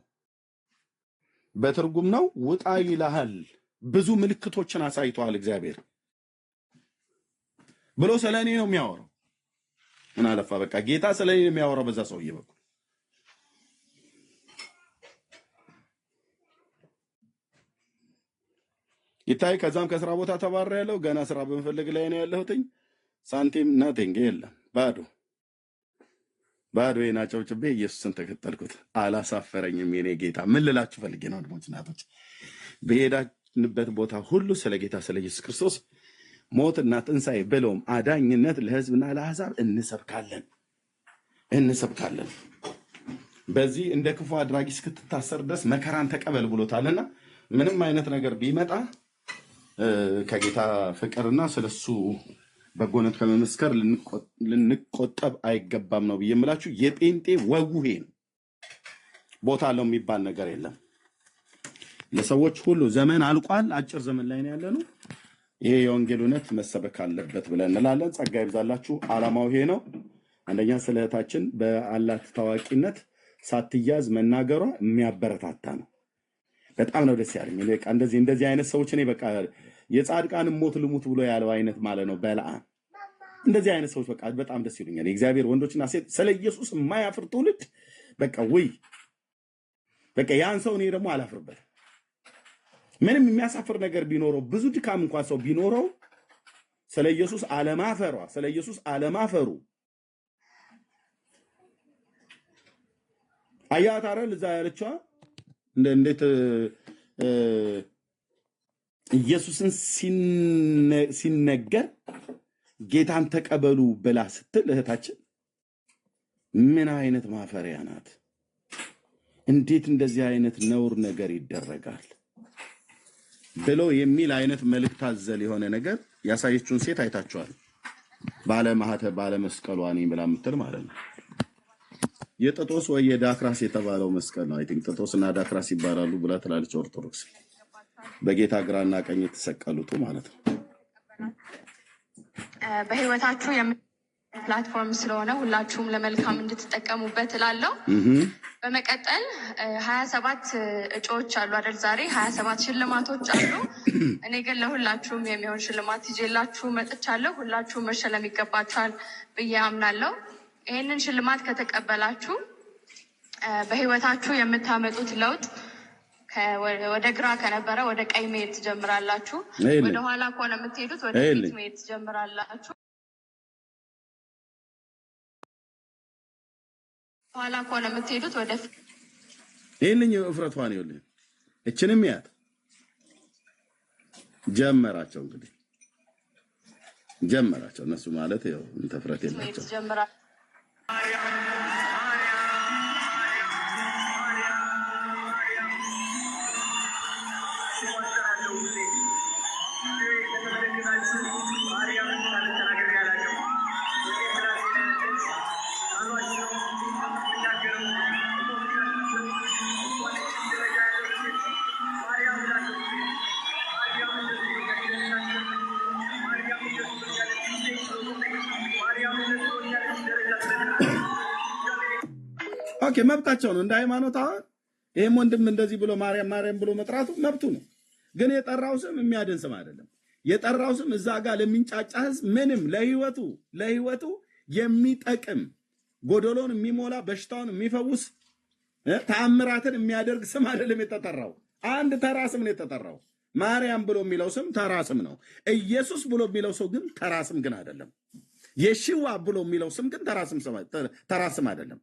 በትርጉም ነው ውጣ ይልሃል፣ ብዙ ምልክቶችን አሳይቷል እግዚአብሔር ብሎ ስለኔ ነው የሚያወራው። ምን አለፋ በቃ ጌታ ስለኔ ነው የሚያወራው በዛ ሰውዬ በኩል። ይታይ ከዛም ከስራ ቦታ ተባረረ ያለው ገና ስራ በመፈለግ ላይ ነው ያለሁትኝ። ሳንቲም ናቲንግ የለም፣ ባዶ የናጨው ጭቤ ኢየሱስን ተከተልኩት። አላሳፈረኝም የኔ ጌታ። ምን ልላችሁ ፈልጌ ነው ወንድሞች እናቶች፣ በሄዳንበት ቦታ ሁሉ ስለ ጌታ ስለ ኢየሱስ ክርስቶስ ሞትና ትንሣኤ ብለውም አዳኝነት ለሕዝብና ለአሕዛብ እንሰብካለን። በዚህ እንደ ክፉ አድራጊ እስክትታሰር ድረስ መከራን ተቀበል ብሎታልና ምንም አይነት ነገር ቢመጣ ከጌታ ፍቅርና ስለሱ በጎነት ከመመስከር ልንቆጠብ አይገባም ነው ብዬ የምላችሁ። የጴንጤ ወጉ ይሄ ነው። ቦታ አለው የሚባል ነገር የለም። ለሰዎች ሁሉ ዘመን አልቋል። አጭር ዘመን ላይ ነው ያለነው። ይሄ የወንጌል እውነት መሰበክ አለበት ብለን እንላለን። ጸጋ ይብዛላችሁ። ዓላማው ይሄ ነው። አንደኛ ስለ እህታችን በአላት ታዋቂነት ሳትያዝ መናገሯ የሚያበረታታ ነው። በጣም ነው ደስ ያለኝ። በቃ እንደዚህ አይነት ሰዎች እኔ በቃ የጻድቃን ሞት ልሙት ብሎ ያለው አይነት ማለት ነው በለዓም። እንደዚህ አይነት ሰዎች በቃ በጣም ደስ ይሉኛል። የእግዚአብሔር ወንዶችና ሴት ስለ ኢየሱስ የማያፍር ትውልድ በቃ በቃ ያን ሰው እኔ ደግሞ አላፍርበት። ምንም የሚያሳፍር ነገር ቢኖረው ብዙ ድካም እንኳን ሰው ቢኖረው ስለ ኢየሱስ አለማፈሩ አያት አይደል እዛ ያለችዋ እንዴት ኢየሱስን ሲነገር ጌታን ተቀበሉ ብላ ስትል እህታችን ምን አይነት ማፈሪያ ናት? እንዴት እንደዚህ አይነት ነውር ነገር ይደረጋል ብሎ የሚል አይነት መልእክት አዘል የሆነ ነገር ያሳየችውን ሴት አይታችኋል። ባለ መስቀሏ ነኝ ብላ የምትል ማለት ነው። የጥጦስ ወይ የዳክራስ የተባለው መስቀል ነው። አይ ቲንክ ጥጦስና ዳክራስ ይባላሉ ብላ ትላለች ኦርቶዶክስ። በጌታ ግራና ቀኝ የተሰቀሉት ማለት ነው። በህይወታችሁ ፕላትፎርም ስለሆነ ሁላችሁም ለመልካም እንድትጠቀሙበት እላለሁ። በመቀጠል 27 እጩዎች አሉ አይደል? ዛሬ 27 ሽልማቶች አሉ። እኔ ግን ለሁላችሁም የሚሆን ሽልማት ይዤላችሁ መጥቻለሁ። ሁላችሁም መሸለም ይገባችኋል ብዬ አምናለሁ። ይህንን ሽልማት ከተቀበላችሁ በህይወታችሁ የምታመጡት ለውጥ ወደ ግራ ከነበረ ወደ ቀኝ መሄድ ትጀምራላችሁ። ወደ ኋላ ከሆነ የምትሄዱት ወደ ፊት መሄድ ትጀምራላችሁ። ኋላ ከሆነ የምትሄዱት ወደ ፊት። ይህንኝ እፍረቷን ይኸውልህ፣ እችንም ያት ጀመራቸው። እንግዲህ ጀመራቸው እነሱ ማለት ያው እንተፍረት የላቸው ኦኬ፣ መብታቸው ነው እንደ ሃይማኖት። አሁን ይሄም ወንድም እንደዚህ ብሎ ማርያም ብሎ መጥራቱ መብቱ ነው። ግን የጠራው ስም የሚያድን ስም አይደለም። የጠራው ስም እዛ ጋር ለሚንጫጫ ህዝብ ምንም ለህይወቱ የሚጠቅም ጎዶሎን የሚሞላ በሽታውን የሚፈውስ ተአምራትን የሚያደርግ ስም አይደለም የተጠራው። አንድ ተራ ስም ነው የተጠራው። ማርያም ብሎ የሚለው ስም ተራ ስም ነው። ኢየሱስ ብሎ የሚለው ሰው ግን ተራ ስም ግን አይደለም። የሽዋ ብሎ የሚለው ስም ግን ተራ ስም አይደለም።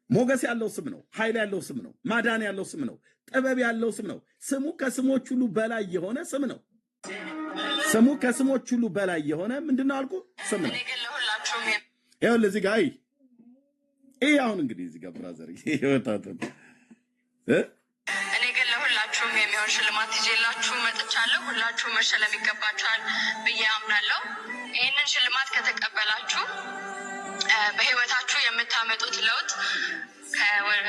ሞገስ ያለው ስም ነው። ኃይል ያለው ስም ነው። ማዳን ያለው ስም ነው። ጥበብ ያለው ስም ነው። ስሙ ከስሞች ሁሉ በላይ የሆነ ስም ነው። ስሙ ከስሞች ሁሉ በላይ የሆነ ምንድነው አልኩ? ስም ነው። ይኸውልህ እዚህ ጋር አሁን እንግዲህ እዚህ ጋር ብራዘር ይወጣታል። እኔ ግን ለሁላችሁም የሚሆን ሽልማት ይዤላችሁ መጥቻለሁ። ሁላችሁም መሸለም ይገባችኋል ብዬ አምናለሁ። ይህንን ሽልማት ከተቀበላችሁ በህይወታችሁ የምታመጡት ለውጥ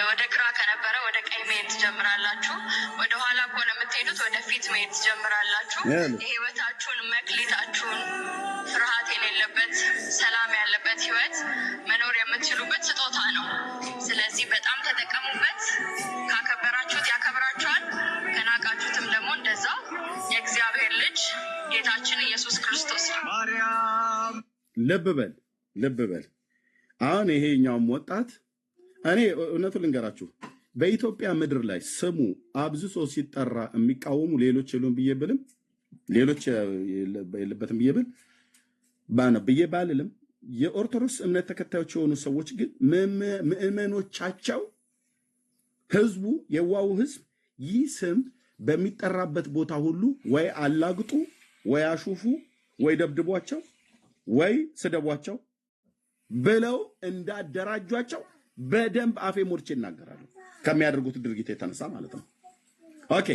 ወደ ግራ ከነበረ ወደ ቀኝ መሄድ ትጀምራላችሁ። ወደ ኋላ ከሆነ የምትሄዱት ወደ ፊት መሄድ ትጀምራላችሁ። የህይወታችሁን መክሊታችሁን ፍርሃት የሌለበት ሰላም ያለበት ህይወት መኖር የምትችሉበት ስጦታ ነው። ስለዚህ በጣም ተጠቀሙበት። ካከበራችሁት ያከብራችኋል፣ ከናቃችሁትም ደግሞ እንደዛው። የእግዚአብሔር ልጅ ጌታችን ኢየሱስ ክርስቶስ ነው። ልብ በል አሁን ይሄኛውም ወጣት እኔ እውነቱን ልንገራችሁ፣ በኢትዮጵያ ምድር ላይ ስሙ አብዝቶ ሲጠራ የሚቃወሙ ሌሎች የሉም ብዬ ብልም ሌሎች የለበትም ብዬ ባልልም የኦርቶዶክስ እምነት ተከታዮች የሆኑ ሰዎች ግን ምዕመኖቻቸው ህዝቡ የዋው ህዝብ ይህ ስም በሚጠራበት ቦታ ሁሉ ወይ አላግጡ፣ ወይ አሹፉ፣ ወይ ደብድቧቸው፣ ወይ ስደቧቸው ብለው እንዳደራጇቸው በደንብ አፌ ሞልቼ ይናገራሉ። ከሚያደርጉት ድርጊት የተነሳ ማለት ነው። ኦኬ፣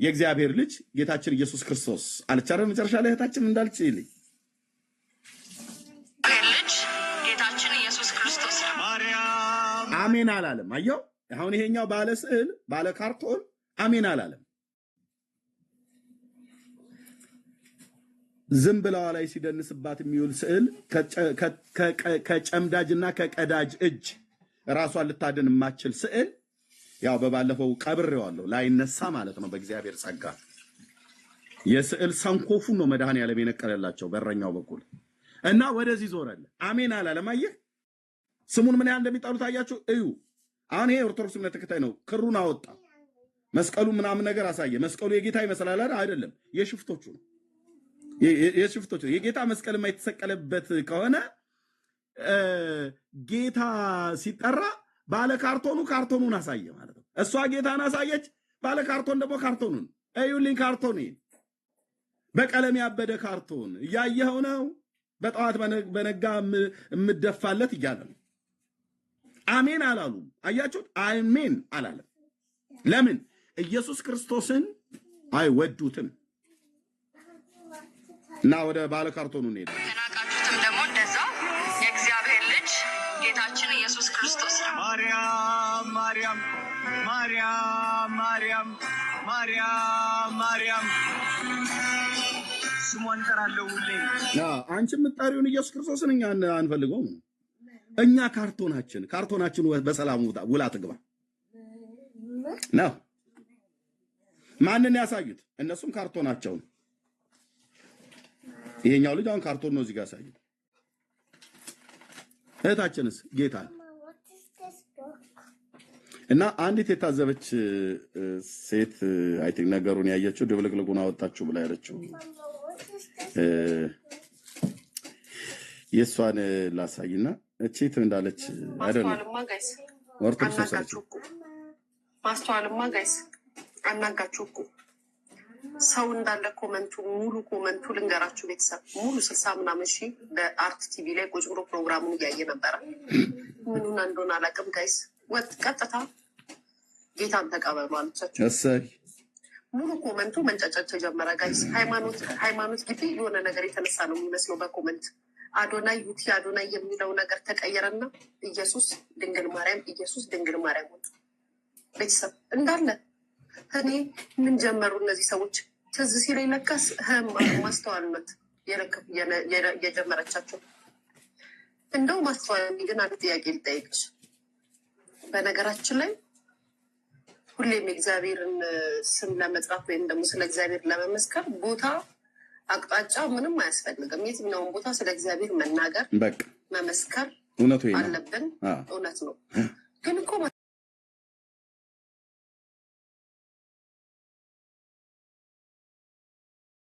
የእግዚአብሔር ልጅ ጌታችን ኢየሱስ ክርስቶስ አልቻለ መጨረሻ ላይ እህታችን እንዳልች ይልኝ ልጅ ጌታችን ኢየሱስ ክርስቶስ ማርያም አሜን አላለም። አየው፣ አሁን ይሄኛው ባለ ስዕል ባለ ካርቶን አሜን አላለም። ዝም ብለዋ ላይ ሲደንስባት የሚውል ስዕል ከጨምዳጅና ከቀዳጅ እጅ ራሷን ልታድን የማትችል ስዕል ያው በባለፈው ቀብሬዋለሁ ላይነሳ ማለት ነው በእግዚአብሔር ጸጋ የስዕል ሰንኮፉን ነው መድኃኔዓለም የነቀለላቸው በረኛው በኩል እና ወደዚህ ዞረለ አሜን አላለም አየህ ስሙን ምን ያህል እንደሚጣሉት አያችሁ እዩ አሁን ይሄ ኦርቶዶክስ እምነት ተከታይ ነው ክሩን አወጣ መስቀሉ ምናምን ነገር አሳየ መስቀሉ የጌታ ይመስላል አይደለም የሽፍቶቹ ነው የሽፍቶቹ የጌታ መስቀል የማይተሰቀለበት ከሆነ ጌታ ሲጠራ ባለ ካርቶኑን አሳየ ማለት ነው እሷ ጌታን አሳየች ባለ ካርቶን ደግሞ ካርቶኑን እዩልኝ ካርቶን በቀለም ያበደ ካርቶን ያየኸው ነው በጠዋት በነጋ ምደፋለት ይያለ አሜን አላሉ አያችሁ አሜን አላለም ለምን ኢየሱስ ክርስቶስን አይወዱትም እና ወደ ባለ ካርቶኑ ነው ተናቃችሁትም ደግሞ እንደዛው የእግዚአብሔር ልጅ ጌታችን ኢየሱስ ክርስቶስ ነው ማርያም ማርያም ማርያም ማርያም ማርያም ማርያም ስሟን ጠራለው ሁሌ አንቺ የምትጠሪውን ኢየሱስ ክርስቶስን እኛ አንፈልገውም እኛ ካርቶናችን በሰላም ውላ ትግባ ነው ማንን ያሳዩት እነሱም ካርቶናቸው ይሄኛው ልጅ አሁን ካርቶን ነው እዚህ ጋር ያሳዩት እህታችንስ ጌታ እና አንዲት የታዘበች ሴት አይ ቲንክ ነገሩን ያየችው ድብልቅልቁን አወጣችሁ ብላ ያለችው የሷን ላሳይና እቺት እንዳለች አይደለም ማስተዋልማ ጋይስ አናጋችሁ እኮ ሰው እንዳለ ኮመንቱ ሙሉ ኮመንቱ ልንገራችሁ ቤተሰብ ሙሉ 60 ምናምን ሺህ በአርት ቲቪ ላይ ቁጭ ብሎ ፕሮግራሙን እያየ ነበረ ምኑን እንደሆነ አላውቅም ጋይስ ወጥ ቀጥታ ጌታን ተቀበሉ አለቻቸው እሰይ ሙሉ ኮመንቱ መንጫጫጭ ተጀመረ ጋይስ ሃይማኖት ግቢ የሆነ ነገር የተነሳ ነው የሚመስለው በኮመንት አዶናይ ዩቲ አዶናይ የሚለው ነገር ተቀየረና ኢየሱስ ድንግል ማርያም ወጡ ቤተሰብ እንዳለ እኔ ምን ጀመሩ እነዚህ ሰዎች ትዝ ሲለኝ ለካስ ማስተዋልነት የጀመረቻቸው እንደው ማስተዋል ግን አንድ ጥያቄ ልጠይቅሽ በነገራችን ላይ ሁሌም እግዚአብሔርን ስም ለመጥራት ወይም ደግሞ ስለ እግዚአብሔር ለመመስከር ቦታ አቅጣጫ ምንም አያስፈልግም የትኛውን ቦታ ስለ እግዚአብሔር መናገር በቃ መመስከር አለብን እውነት ነው ግን እኮ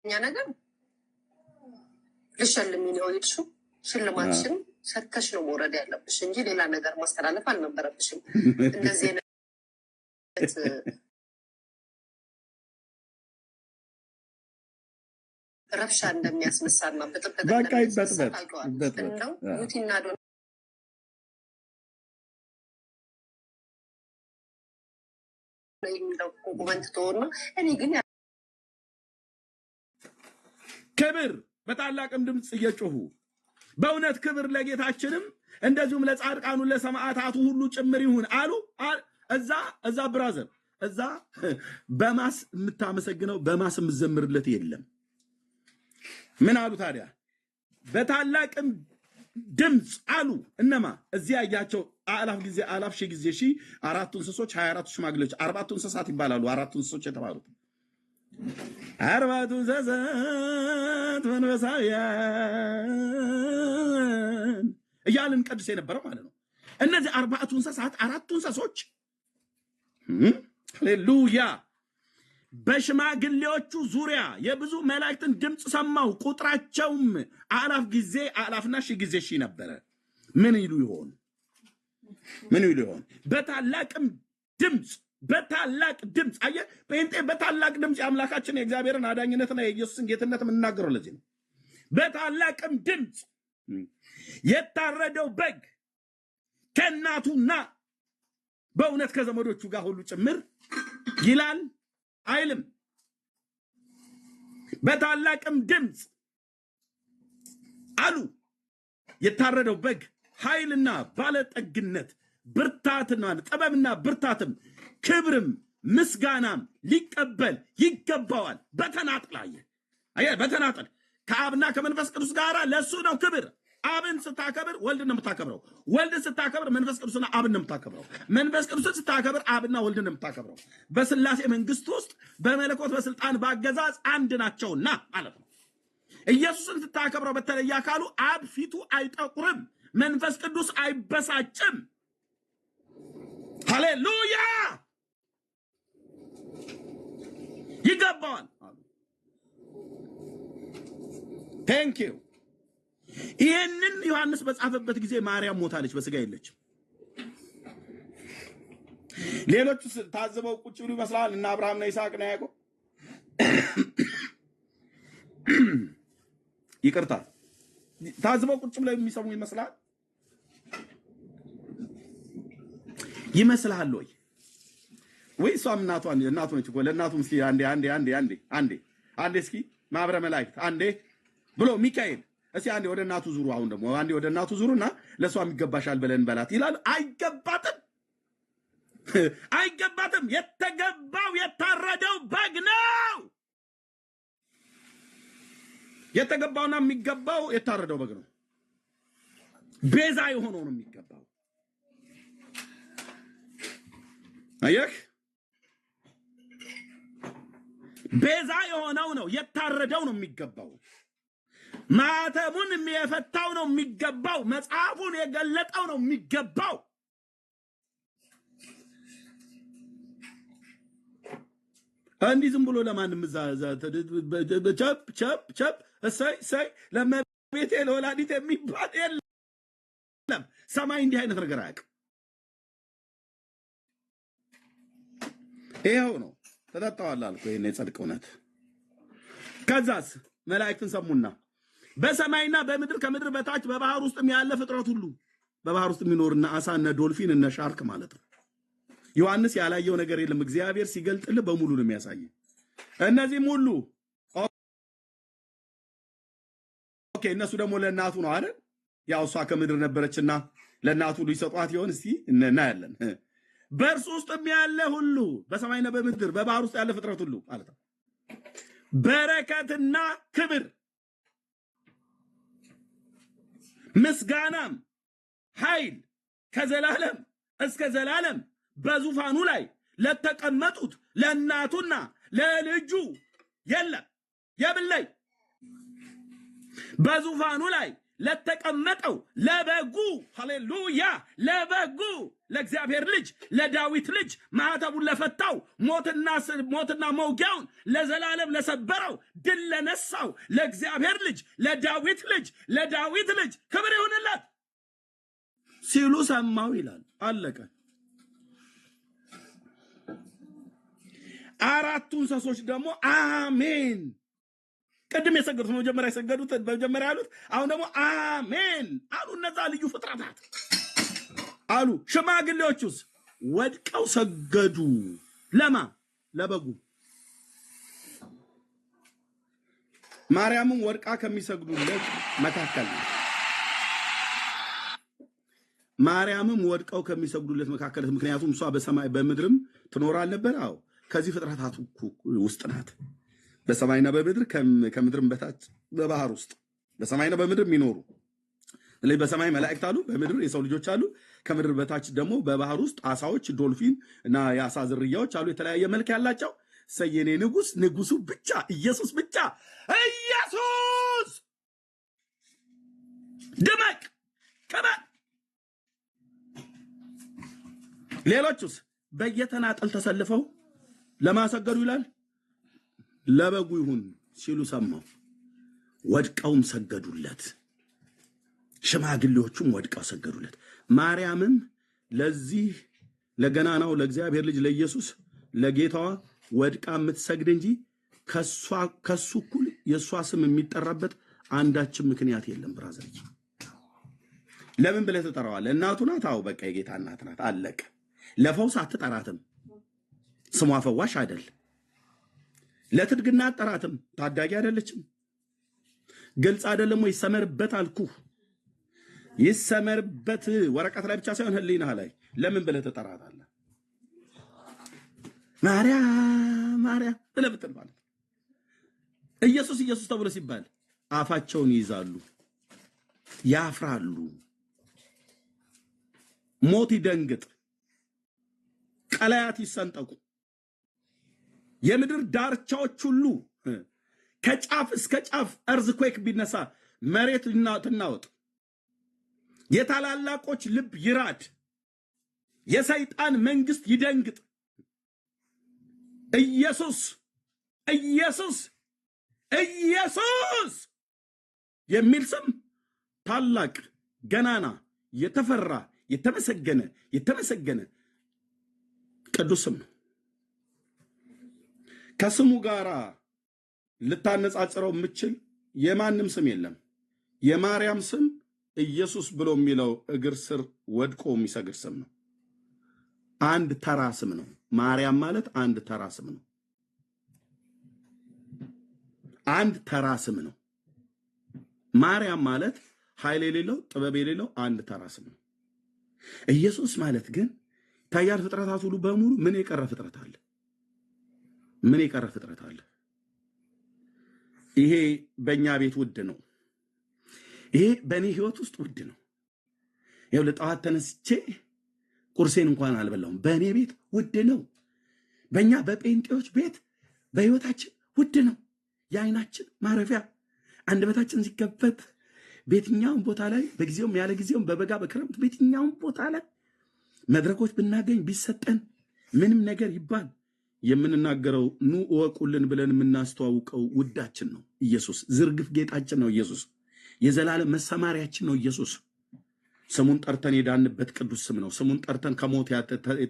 ነገር ልሸልሚ ነው ይልሹ ሽልማትሽን ሰተሽ ነው መውረድ ያለብሽ እንጂ ሌላ ነገር ማስተላለፍ አልነበረብሽም እንደዚህ ረብሻ እንደሚያስነሳና በጥብቅ በቃ ይበጥበጥ እንደው ሙቲና ዶን ነው ኮመንት ተወና እኔ ግን ክብር በታላቅም ድምጽ እየጮሁ በእውነት ክብር ለጌታችንም እንደዚሁም ለጻድቃኑ ለሰማዕታቱ ሁሉ ጭምር ይሁን አሉ እዛ ብራዘር እዛ በማስ የምታመሰግነው በማስ የምትዘምርለት የለም ምን አሉ ታዲያ በታላቅም ድምጽ አሉ እነማ እዚያ ያያቸው አላፍ ሺህ ጊዜ ሺህ አራቱ እንስሶች 24 ሽማግሌዎች 40 እንስሳት ይባላሉ አራቱ እንስሶች የተባሉት 40 እንስሳት መንፈሳውያን እያልን ቅዱስ የነበረው ማለት ነው እነዚህ 40 እንስሳት አራቱ እንስሶች ሃሌሉያ በሽማግሌዎቹ ዙሪያ የብዙ መላእክትን ድምጽ ሰማው ቁጥራቸውም አላፍና ሺህ ጊዜ ሺህ ነበረ ምን ይሉ ይሆን በታላቅም ድምጽ አየ በእንጤ በታላቅ ድምጽ የአምላካችን የእግዚአብሔርን አዳኝነትና የኢየሱስን ጌትነት የምናገረው ለዚህ ነው በታላቅም ድምጽ የታረደው በግ ከእናቱና በእውነት ከዘመዶቹ ጋር ሁሉ ጭምር ይላል አይልም በታላቅም ድምጽ አሉ የታረደው በግ ኃይልና ባለጠግነት ብርታትና ጥበብና ብርታትም ክብርም ምስጋናም ሊቀበል ይገባዋል በተናጠል ከአብና ከመንፈስ ቅዱስ ጋር ለሱ ነው ክብር። አብን ስታከብር ወልድን ነው የምታከብረው። ወልድን ስታከብር መንፈስ ቅዱስና አብን ነው የምታከብረው። መንፈስ ቅዱስን ስታከብር አብና ወልድን ነው የምታከብረው። በስላሴ መንግስት ውስጥ በመለኮት በስልጣን ባገዛዝ አንድ ናቸውና ማለት ነው። ኢየሱስን ስታከብረው በተለየ አካሉ አብ ፊቱ አይጠቁርም፣ መንፈስ ቅዱስ አይበሳጭም። ሃሌሉያ ይገባዋል። ቴንክ ዩ። ይህንን ዮሐንስ በጻፈበት ጊዜ ማርያም ሞታለች፣ በስጋ የለችም። ሌሎቹ ታዝበው ቁጭ ብሎ ይመስላል እና አብርሃምና ይስሐቅና ያዕቆብ ይቅርታ ታዝበው ቁጭ ብለው የሚሰሙ ይመስላል ወይ? ወይ እሷም እናቱ ነች እኮ ለእናቱም እስኪ አንዴ እስኪ ማብረ መላእክት አንዴ ብሎ ሚካኤል እስኪ አንዴ ወደ እናቱ ዙሩ። አሁን ደግሞ አንዴ ወደ እናቱ ዙሩና ለሷም ይገባሻል ብለን በላት ይላል። አይገባትም። የተገባው የታረደው በግ ነው። የተገባውና የሚገባው የታረደው በግ ነው። ቤዛ የሆነው ነው የሚገባው። አየህ፣ ቤዛ የሆነው ነው የታረደው ነው የሚገባው። ማተሙን የሚፈታው ነው የሚገባው። መጽሐፉን የገለጠው ነው የሚገባው። እንዲህ ዝም ብሎ ለማንም ቸፕ እሰይ ለመቤቴ ለወላዲት የሚባል የለም። ሰማይ እንዲህ አይነት ነገር አያውቅም። ይኸው ነው ተጠጣዋል አልኩ። ይሄን የጽድቅ እውነት። ከዛስ መላእክትን ሰሙና በሰማይና በምድር ከምድር በታች በባህር ውስጥም ያለ ፍጥረት ሁሉ፣ በባህር ውስጥ የሚኖርና አሳ እነ ዶልፊን እነ ሻርክ ማለት ነው። ዮሐንስ ያላየው ነገር የለም። እግዚአብሔር ሲገልጥልህ በሙሉ ነው የሚያሳየው። እነዚህም ሁሉ ኦኬ፣ እነሱ ደግሞ ለእናቱ ነው አይደል? ያው እሷ ከምድር ነበረችና ለእናቱ ሊሰጧት ይሆን? እስቲ እናያለን። በእርሱ ውስጥ ያለ ሁሉ በሰማይና በምድር በባህር ውስጥ ያለ ፍጥረት ሁሉ ማለት ነው በረከትና ክብር ምስጋናም ኃይል ከዘላለም እስከ ዘላለም በዙፋኑ ላይ ለተቀመጡት ለእናቱና ለልጁ የለም። የብለይ በዙፋኑ ላይ ለተቀመጠው ለበጉ፣ ሃሌሉያ፣ ለበጉ ለእግዚአብሔር ልጅ ለዳዊት ልጅ ማኅተቡን ለፈታው ሞትና መውጊያውን ለዘላለም ለሰበረው ድል ለነሳው ለእግዚአብሔር ልጅ ለዳዊት ልጅ ክብር ይሁንለት ሲሉ ሰማው ይላል። አለቀ። አራቱ እንስሶች ደግሞ አሜን። ቅድም የሰገዱት መጀመሪያ የሰገዱት መጀመሪያ ያሉት አሁን ደግሞ አሜን አሉ። እነዛ ልዩ ፍጥረታት አሉ። ሽማግሌዎቹስ ወድቀው ሰገዱ። ለማ? ለበጉ። ማርያምም ወድቃ ከሚሰግዱለት መካከል ነው። ማርያምም ወድቀው ከሚሰግዱለት መካከል፣ ምክንያቱም እሷ በሰማይ በምድርም ትኖር አልነበር? አዎ፣ ከዚህ ፍጥረታት ውስጥ ናት። በሰማይና በምድር ከምድርም በታች በባህር ውስጥ በሰማይና በምድር የሚኖሩ ስለዚህ በሰማይ መላእክት አሉ፣ በምድር የሰው ልጆች አሉ፣ ከምድር በታች ደግሞ በባህር ውስጥ አሳዎች፣ ዶልፊን እና የአሳ ዝርያዎች አሉ፣ የተለያየ መልክ ያላቸው። ሰየኔ ንጉሱ ብቻ ኢየሱስ ብቻ ኢየሱስ ድመቅ ቅበል። ሌሎቹስ በየተናጠል ተሰልፈው ለማሰገዱ ይላል ለበጉ ይሁን ሲሉ ሰማው። ወድቀውም ሰገዱለት። ሽማግሌዎቹም ወድቀው ሰገዱለት። ማርያምም ለዚህ ለገናናው ለእግዚአብሔር ልጅ ለኢየሱስ ለጌታዋ ወድቃ የምትሰግድ እንጂ ከሱ እኩል የእሷ ስም የሚጠራበት አንዳችም ምክንያት የለም። ብራዘር ለምን ብለህ ትጠራዋለህ? እናቱ ናት። አዎ በቃ የጌታ እናት ናት። አለቀ። ለፈውስ አትጠራትም። ስሟ ፈዋሽ አይደል። ለትድግና አትጠራትም። ታዳጊ አይደለችም። ግልጽ አይደለም ወይ? ይሰመርበት አልኩህ። ይሰመርበት። ወረቀት ላይ ብቻ ሳይሆን ህሊናህ ላይ። ለምን ብለህ ትጠራታለህ? ማርያም ማርያም ብለህ ብትል ማለት ኢየሱስ ተብሎ ሲባል አፋቸውን ይይዛሉ፣ ያፍራሉ። ሞት ይደንግጥ፣ ቀላያት ይሰንጠቁ፣ የምድር ዳርቻዎች ሁሉ ከጫፍ እስከ ጫፍ እርዝኩዌክ ቢነሳ መሬት ትናወጥ፣ የታላላቆች ልብ ይራድ፣ የሰይጣን መንግስት ይደንግጥ። ኢየሱስ ኢየሱስ ኢየሱስ የሚል ስም ታላቅ ገናና የተፈራ የተመሰገነ ቅዱስ ስም ነው። ከስሙ ጋር ልታነጻጽረው የምችል የማንም ስም የለም። የማርያም ስም ኢየሱስ ብሎ የሚለው እግር ስር ወድቆ የሚሰግድ ስም ነው። አንድ ተራ ስም ነው። ማርያም ማለት አንድ ተራ ስም ነው። አንድ ተራ ስም ነው። ማርያም ማለት ኃይል የሌለው ጥበብ የሌለው አንድ ተራ ስም ነው። ኢየሱስ ማለት ግን ታያል ፍጥረታት ሁሉ በሙሉ ምን የቀረ ፍጥረት አለ? ምን የቀረ ፍጥረት አለ? ይሄ በእኛ ቤት ውድ ነው። ይሄ በእኔ ህይወት ውስጥ ውድ ነው። ይኸው ለጠዋት ተነስቼ ቁርሴን እንኳን አልበላሁም። በእኔ ቤት ውድ ነው። በእኛ በጴንጤዎች ቤት በህይወታችን ውድ ነው። የአይናችን ማረፊያ አንደበታችን ሲከፈት በየትኛውም ቦታ ላይ በጊዜውም ያለ ጊዜውም በበጋ በክረምት በየትኛውም ቦታ ላይ መድረኮች ብናገኝ ቢሰጠን ምንም ነገር ይባል የምንናገረው ኑ እወቁልን ብለን የምናስተዋውቀው ውዳችን ነው ኢየሱስ። ዝርግፍ ጌጣችን ነው ኢየሱስ። የዘላለም መሰማሪያችን ነው ኢየሱስ። ስሙን ጠርተን የዳንበት ቅዱስ ስም ነው። ስሙን ጠርተን ከሞት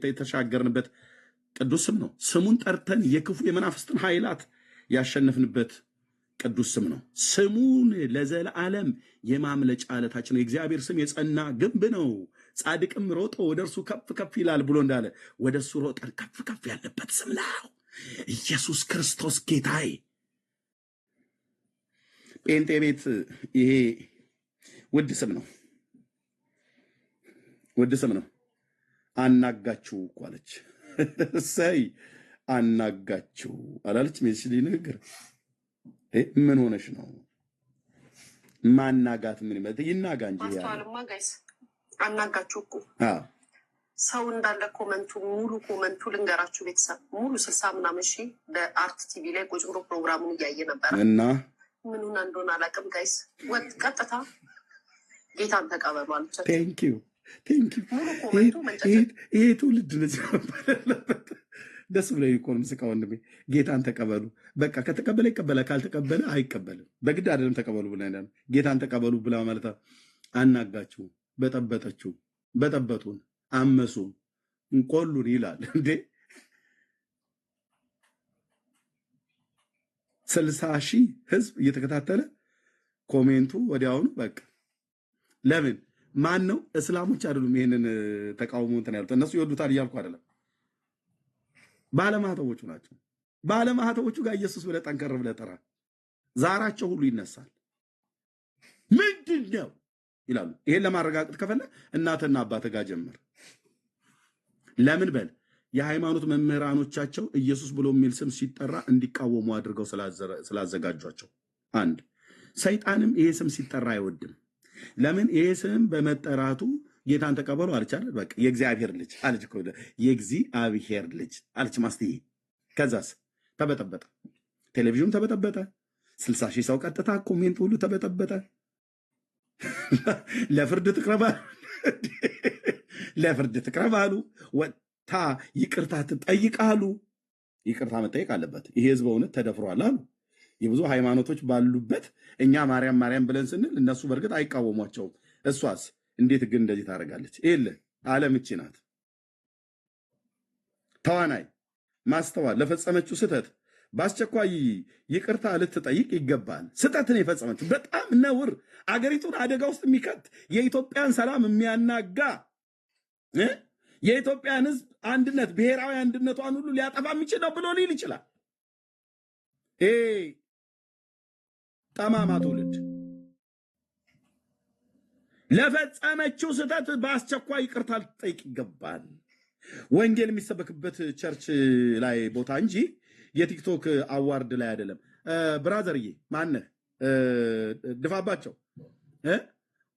የተሻገርንበት ቅዱስ ስም ነው። ስሙን ጠርተን የክፉ የመናፍስትን ኃይላት ያሸነፍንበት ቅዱስ ስም ነው። ስሙን ለዘላለም የማምለጫ ዓለታችን ነው። የእግዚአብሔር ስም የጸና ግንብ ነው። ጻድቅም ሮጦ ወደ እርሱ ከፍ ከፍ ይላል ብሎ እንዳለ ወደ እሱ ሮጠን ከፍ ከፍ ያለበት ስም ነው ኢየሱስ ክርስቶስ ጌታዬ። ጴንጤ ቤት ይሄ ውድ ስም ነው። ውድ ስም ነው። አናጋችሁ እኮ አለች። እሰይ አናጋችሁ አላለች? ሜስሊ ንግግር ምን ሆነሽ ነው? ማናጋት ምን ማለት ይናጋ እንጂ ማስተዋልማ ጋይስ አናጋችሁ እኮ ሰው እንዳለ ኮመንቱ ሙሉ ኮመንቱ ልንገራችሁ ቤተሰብ ሙሉ 60 ምናምን ሺህ በአርት ቲቪ ላይ ቁጭ ብሎ ፕሮግራሙን እያየ ነበር እና ምኑን እንደሆነ አላውቅም ጋይስ። ወጥ ቀጥታ ጌታን ተቀበሉ አለች። ቴንክ ዩ ሙሉ ኮመንቱ መንጨት ይሄ ትውልድ እንደዚህ ነበር። ደስ ብሎ ይቆም ስቃ ወንድሜ ጌታን ተቀበሉ። በቃ ከተቀበለ ይቀበላል፣ ካልተቀበለ አይቀበልም። በግድ አይደለም ተቀበሉ ብለናል። ጌታን ተቀበሉ ብላ ማለት አናጋችሁ፣ በጠበጠችሁ፣ በጠበጡን፣ አመሱን፣ እንቆሉን ይላል እንዴ 60 ሺህ ህዝብ እየተከታተለ ኮሜንቱ ወዲያውኑ በቃ ለምን ማን ነው? እስላሞች አይደሉም ይሄንን ተቃውሞ እንትን ያሉት እነሱ ይወዱታል እያልኩ አይደለም። ባለማህተቦቹ ናቸው። ባለማህተቦቹ ጋር ኢየሱስ ብለህ ጠንከር ብለህ ጠራ፣ ዛራቸው ሁሉ ይነሳል። ምንድን ነው ይላሉ። ይሄን ለማረጋገጥ ከፈለህ እናትና አባትህ ጋር ጀምር። ለምን በል የሃይማኖት መምህራኖቻቸው ኢየሱስ ብሎ የሚል ስም ሲጠራ እንዲቃወሙ አድርገው ስላዘጋጇቸው። አንድ ሰይጣንም ይሄ ስም ሲጠራ አይወድም። ለምን ይሄ ስም በመጠራቱ ጌታን ተቀበሉ አለች አይደል? በቃ የእግዚአብሔር ልጅ አለች እኮ የእግዚአብሔር ልጅ አለች ማስተይ። ከዛስ ተበጠበጠ፣ ቴሌቪዥን ተበጠበጠ፣ 60 ሺህ ሰው ቀጥታ ኮሜንት ሁሉ ተበጠበጠ። ለፍርድ ትቅረባሉ፣ ለፍርድ ትቅረባሉ፣ ወታ ይቅርታ ትጠይቃሉ። ይቅርታ መጠየቅ አለበት ይሄ ህዝብ እውነት ተደፍሯል አሉ። የብዙ ሃይማኖቶች ባሉበት እኛ ማርያም ማርያም ብለን ስንል እነሱ በእርግጥ አይቃወሟቸውም። እሷስ እንዴት ግን እንደዚህ ታደርጋለች? ይሄለ ዓለም እቺ ናት። ተዋናይ ማስተዋል ለፈጸመችው ስህተት በአስቸኳይ ይቅርታ ልትጠይቅ ይገባል። ስህተትን የፈጸመችው በጣም ነውር፣ አገሪቱን አደጋ ውስጥ የሚከት የኢትዮጵያን ሰላም የሚያናጋ የኢትዮጵያን ህዝብ አንድነት ብሔራዊ አንድነቷን ሁሉ ሊያጠፋ የሚችል ነው ብሎ ሊል ይችላል። ጠማማ ትውልድ ለፈጸመችው ስህተት በአስቸኳይ ይቅርታ ልትጠይቅ ይገባል። ወንጌል የሚሰበክበት ቸርች ላይ ቦታ እንጂ የቲክቶክ አዋርድ ላይ አይደለም። ብራዘርዬ ማነህ? ድፋባቸው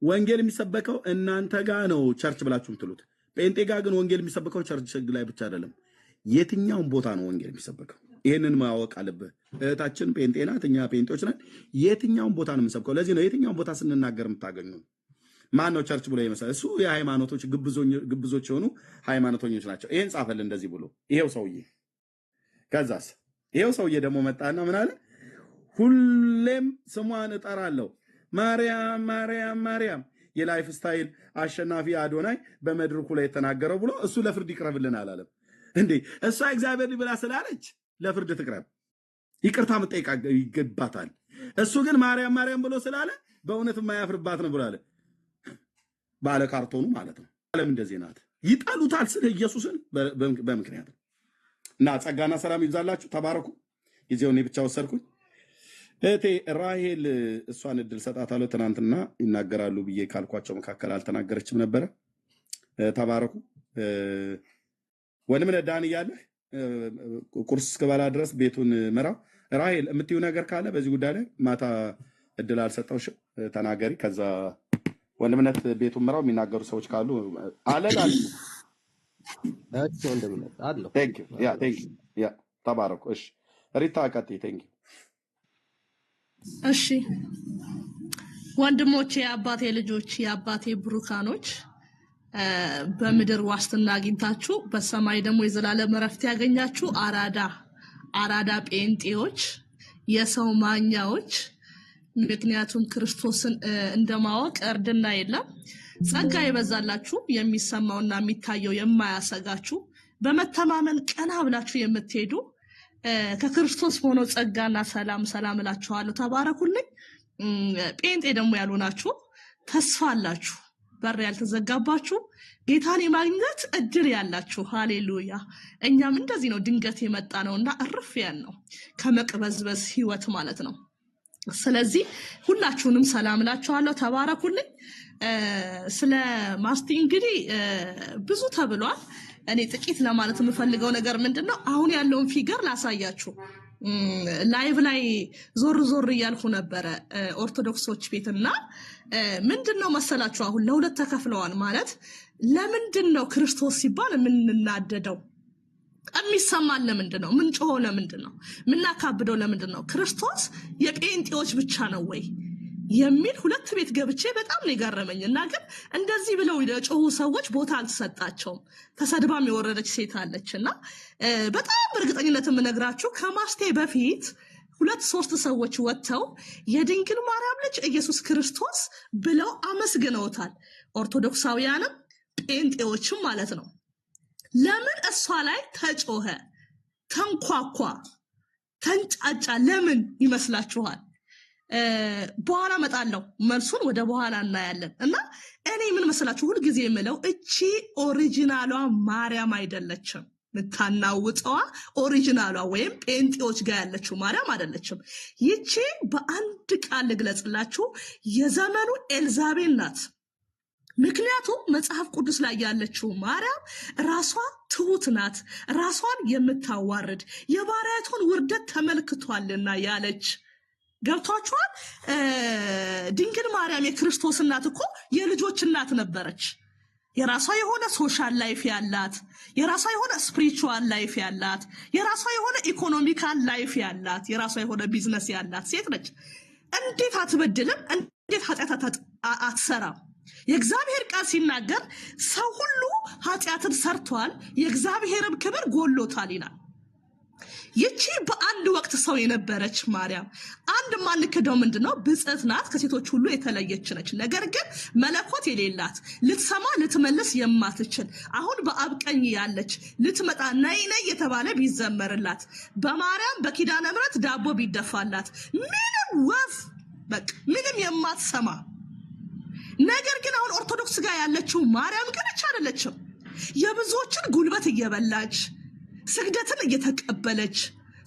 ወንጌል የሚሰበከው እናንተ ጋር ነው ቸርች ብላችሁ ምትሉት ጴንጤ ጋር ግን ወንጌል የሚሰበከው ቸርች ላይ ብቻ አይደለም የትኛውም ቦታ ነው ወንጌል የሚሰበከው ይሄንን ማወቅ አለብህ እህታችን ጴንጤ ናት እኛ ጴንጤዎች ነን የትኛውም ቦታ ነው የምንሰብከው ለዚህ ነው የትኛውም ቦታ ስንናገር የምታገኙ ማን ነው ቸርች ብሎ ይመስላል እሱ የሃይማኖቶች ግብዞች የሆኑ ሃይማኖተኞች ናቸው ይሄን ጻፈል እንደዚህ ብሎ ይሄው ሰውዬ ከዛስ ይሄው ሰውዬ ደግሞ መጣና ምን አለ ሁሌም ስሟን እጠራለሁ ማርያም ማርያም ማርያም የላይፍ ስታይል አሸናፊ አዶናይ በመድረኩ ላይ የተናገረው ብሎ እሱ ለፍርድ ይቅረብልን አላለም እንዴ እሷ እግዚአብሔር ሊብላ ስላለች ለፍርድ ትቅረብ ይቅርታ መጠየቅ ይገባታል እሱ ግን ማርያም ማርያም ብሎ ስላለ በእውነት የማያፍርባት ነው ብሎ አለ ባለ ካርቶኑ ማለት ነው ዓለም እንደዚህ ናት ይጣሉታል ስለ ኢየሱስን በምክንያት እና ጸጋና ሰላም ይብዛላችሁ ተባረኩ ጊዜውን ብቻ ወሰድኩኝ እቴ ራሄል እሷን እድል ሰጣታለሁ ትናንትና ይናገራሉ ብዬ ካልኳቸው መካከል አልተናገረችም ነበር ተባረኩ ወንድም ለዳን ያለ ቁርስ እስከባላ ድረስ ቤቱን መራው ራሄል የምትዩ ነገር ካለ በዚህ ጉዳይ ላይ ማታ እድል አልሰጠውሽ ተናገሪ ከዛ ወንድምነት ቤቱን መራው የሚናገሩ ሰዎች ካሉ አለላል እሺ ወንድምነት አለው ቴንክ ዩ ያ ተባረኩ እሺ ሪታ አቀጥ ቴንክ ዩ እሺ ወንድሞቼ የአባቴ ልጆች የአባቴ ብሩካኖች በምድር ዋስትና አግኝታችሁ በሰማይ ደግሞ የዘላለም ዕረፍት ያገኛችሁ አራዳ ጴንጤዎች የሰው ማኛዎች ምክንያቱም ክርስቶስን እንደማወቅ እርድና የለም ጸጋ ይበዛላችሁ የሚሰማውና የሚታየው የማያሰጋችሁ በመተማመን ቀና ብላችሁ የምትሄዱ ከክርስቶስ ሆኖ ጸጋና ሰላም እላችኋለሁ ተባረኩልኝ ጴንጤ ደግሞ ያሉናችሁ ተስፋ አላችሁ በር ያልተዘጋባችሁ ጌታን የማግኘት እድል ያላችሁ ሃሌሉያ እኛም እንደዚህ ነው ድንገት የመጣ ነውና እርፍ ያን ነው ከመቅበዝበዝ ህይወት ማለት ነው ስለዚህ ሁላችሁንም ሰላም እላችኋለሁ ተባረኩልኝ ስለ ማስቲ እንግዲህ ብዙ ተብሏል እኔ ጥቂት ለማለት የምፈልገው ነገር ምንድነው አሁን ያለውን ፊገር ላሳያችሁ ላይቭ ላይ ዞር እያልኩ ነበረ ኦርቶዶክሶች ቤትና ምንድነው መሰላችሁ አሁን ለሁለት ተከፍለዋል ማለት ለምንድነው ክርስቶስ ሲባል ምንናደደው የሚሰማን ለምንድነው ምን ጮሆ ለምንድነው ምናካብደው ለምንድነው ክርስቶስ የጴንጤዎች ብቻ ነው ወይ የሚል ሁለት ቤት ገብቼ በጣም ነው ይገረመኝና ግን እንደዚህ ብለው ለጮሁ ሰዎች ቦታ አልተሰጣቸውም ተሰድባም የወረደች ሴት አለችና በጣም እርግጠኝነት የምነግራችሁ ከማስቴ በፊት 2-3 ሰዎች ወጥተው የድንግል ማርያም ልጅ ኢየሱስ ክርስቶስ ብለው አመስግነውታል ኦርቶዶክሳውያንም ጴንጤዎችም ማለት ነው ለምን እሷ ላይ ተጮኸ ተንኳኳ ተንጫጫ ለምን ይመስላችኋል በኋላ መጣለው መልሱን ወደ በኋላ እናያለን እና እኔ ምን መሰላችሁ ሁሉ ጊዜ የምለው እቺ ኦሪጂናሏ ማርያም አይደለችም ምታናውጣዋ ኦሪጂናሏ ወይም ጴንጤዎች ጋር ያለችው ማርያም አይደለችም ይቺ በአንድ ቃል ልግለጽላችሁ የዘመኑ ኤልዛቤል ናት ምክንያቱም መጽሐፍ ቅዱስ ላይ ያለችው ማርያም ራሷ ትሁት ናት ራሷን የምታዋርድ የባሪያቱን ውርደት ተመልክቷልና ያለች ገብቷችኋል ድንግል ማርያም የክርስቶስ እናት እኮ የልጆች እናት ነበረች የራሷ የሆነ ሶሻል ላይፍ ያላት የራሷ የሆነ ስፒሪቹዋል ላይፍ ያላት የራሷ የሆነ ኢኮኖሚካል ላይፍ ያላት የራሷ የሆነ ቢዝነስ ያላት ሴት ነች እንዴት አትበድልም እንዴት ኃጢአት አትሰራም የእግዚአብሔር ቃል ሲናገር ሰው ሁሉ ኃጢአትን ሰርቷል የእግዚአብሔርም ክብር ጎሎታል ይላል ይቺ በአንድ ወቅት ሰው የነበረች ማርያም አንድ ማንከደው ምንድነው ብጽዕት ናት ከሴቶች ሁሉ የተለየች ነች ነገር ግን መለኮት የሌላት ልትሰማ ልትመልስ የማትችል አሁን በአብቀኝ ያለች ልትመጣ ነይ የተባለ ቢዘመርላት በማርያም በኪዳነ ምሕረት ዳቦ ቢደፋላት ምንም ወፍ በቃ ምንም የማትሰማ ነገር ግን አሁን ኦርቶዶክስ ጋር ያለችው ማርያም ግን አይደለችም የብዙዎችን ጉልበት እየበላች ስግደትን እየተቀበለች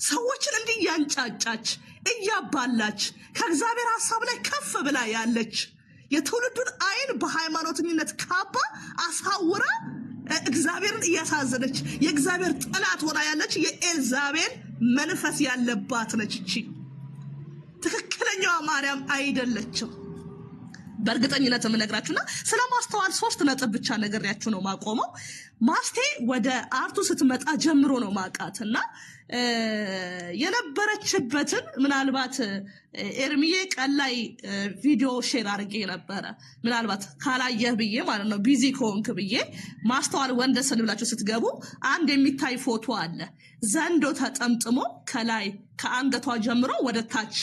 ሰዎችን እንዲያንጫጫች እያባላች ከእግዚአብሔር ሐሳብ ላይ ከፍ ብላ ያለች የትውልዱን አይን በሃይማኖተኝነት ካባ አሳውራ እግዚአብሔርን እያሳዘነች የእግዚአብሔር ጠላት ሆና ያለች የኤልዛቤል መንፈስ ያለባት ነች እቺ ትክክለኛዋ ማርያም አይደለችም። በእርግጠኝነት የምነግራችሁና ስለማስተዋል 3 ነጥብ ብቻ ነግሬያችሁ ነው ማቆመው። ማስቴ ወደ አርቱ ስትመጣ ጀምሮ ነው ማቃትና የነበረችበትን ምናልባት ኤርሚዬ ቀን ላይ ቪዲዮ ሼር አድርጌ ነበረ። ምናልባት ካላየህ ብዬ ማለት ነው ቢዚ ከሆንክ ብዬ። ማስተዋል ወንደሰን ብላችሁ ስትገቡ አንድ የሚታይ ፎቶ አለ። ዘንዶ ተጠምጥሞ ከላይ ከአንገቷ ጀምሮ ወደ ታች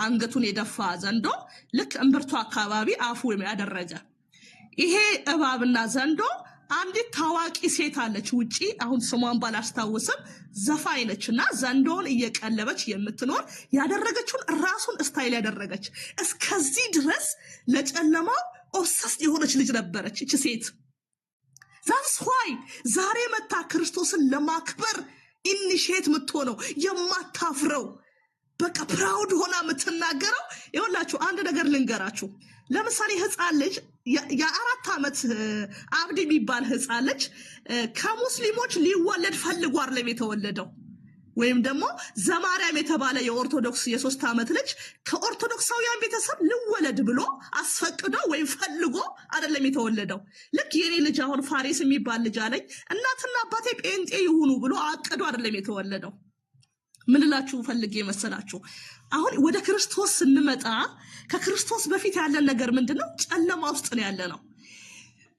አንገቱን የደፋ ዘንዶ ልክ እምብርቷ አካባቢ አፉ ያደረገ ይሄ እባብና ዘንዶ አንዲት ታዋቂ ሴት አለች ውጪ፣ አሁን ስሟን ባላስታውስም ዘፋኝ ነችና ዘንዶን እየቀለበች የምትኖር ያደረገችውን ራሱን ስታይል ያደረገች እስከዚህ ድረስ ለጨለማው ኦብሰስ የሆነች ልጅ ነበረች እቺ ሴት። ዛትስ ዋይ ዛሬ መታ ክርስቶስን ለማክበር ኢኒሼት የምትሆነው የማታፍረው በቃ ፕራውድ ሆና የምትናገረው። ይኸውላችሁ አንድ ነገር ልንገራችሁ። ለምሳሌ ህፃን ልጅ የ4 ዓመት አብዲ የሚባል ህፃን ልጅ ከሙስሊሞች ሊወለድ ፈልጎ አይደለም የተወለደው። ወይም ደግሞ ዘማርያም የተባለ የኦርቶዶክስ የ3 ዓመት ልጅ ከኦርቶዶክሳውያን ቤተሰብ ልወለድ ብሎ አስፈቅዶ ወይም ፈልጎ አይደለም የተወለደው። ልክ የኔ ልጅ አሁን ፋሪስ የሚባል ልጅ አለኝ እናትና አባቴ ጴንጤ ይሁኑ ብሎ አቅዶ አይደለም የተወለደው። ምን ልላችሁ ፈልጌ መሰላችሁ? አሁን ወደ ክርስቶስ ስንመጣ ከክርስቶስ በፊት ያለን ነገር ምንድነው? ጨለማ ውስጥ ነው ያለነው።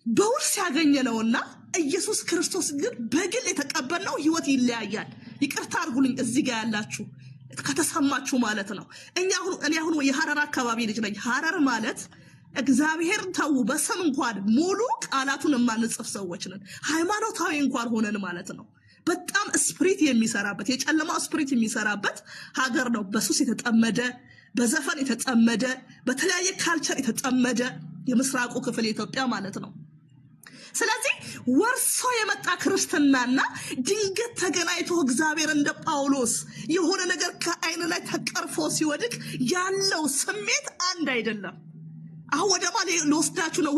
በውርስ ያገኘነውና ኢየሱስ ክርስቶስ ግን በግል የተቀበልነው ህይወት ይለያያል። ይቅርታ አድርጉልኝ እዚህ ጋር ያላችሁ ከተሰማችሁ ማለት ነው። እኔ አሁን የሐረር አካባቢ ልጅ ነኝ። ሐረር ማለት እግዚአብሔር ተው በስም እንኳን ሙሉ ቃላቱን የማንጽፍ ሰዎች ነን። ሃይማኖታዊ እንኳን ሆነን ማለት ነው። በጣም ስፕሪት የሚሰራበት የጨለማ ስፕሪት የሚሰራበት ሀገር ነው። በሱስ የተጠመደ በዘፈን የተጠመደ በተለያየ ካልቸር የተጠመደ የምስራቁ ክፍል ኢትዮጵያ ማለት ነው። ስለዚህ ወርሶ የመጣ ክርስትናና ድንገት ተገናኝቶ እግዚአብሔር እንደ ጳውሎስ የሆነ ነገር ከአይን ላይ ተቀርፎ ሲወድቅ ያለው ስሜት አንድ አይደለም። አሁን ወደ ማን ልወስዳችሁ ነው?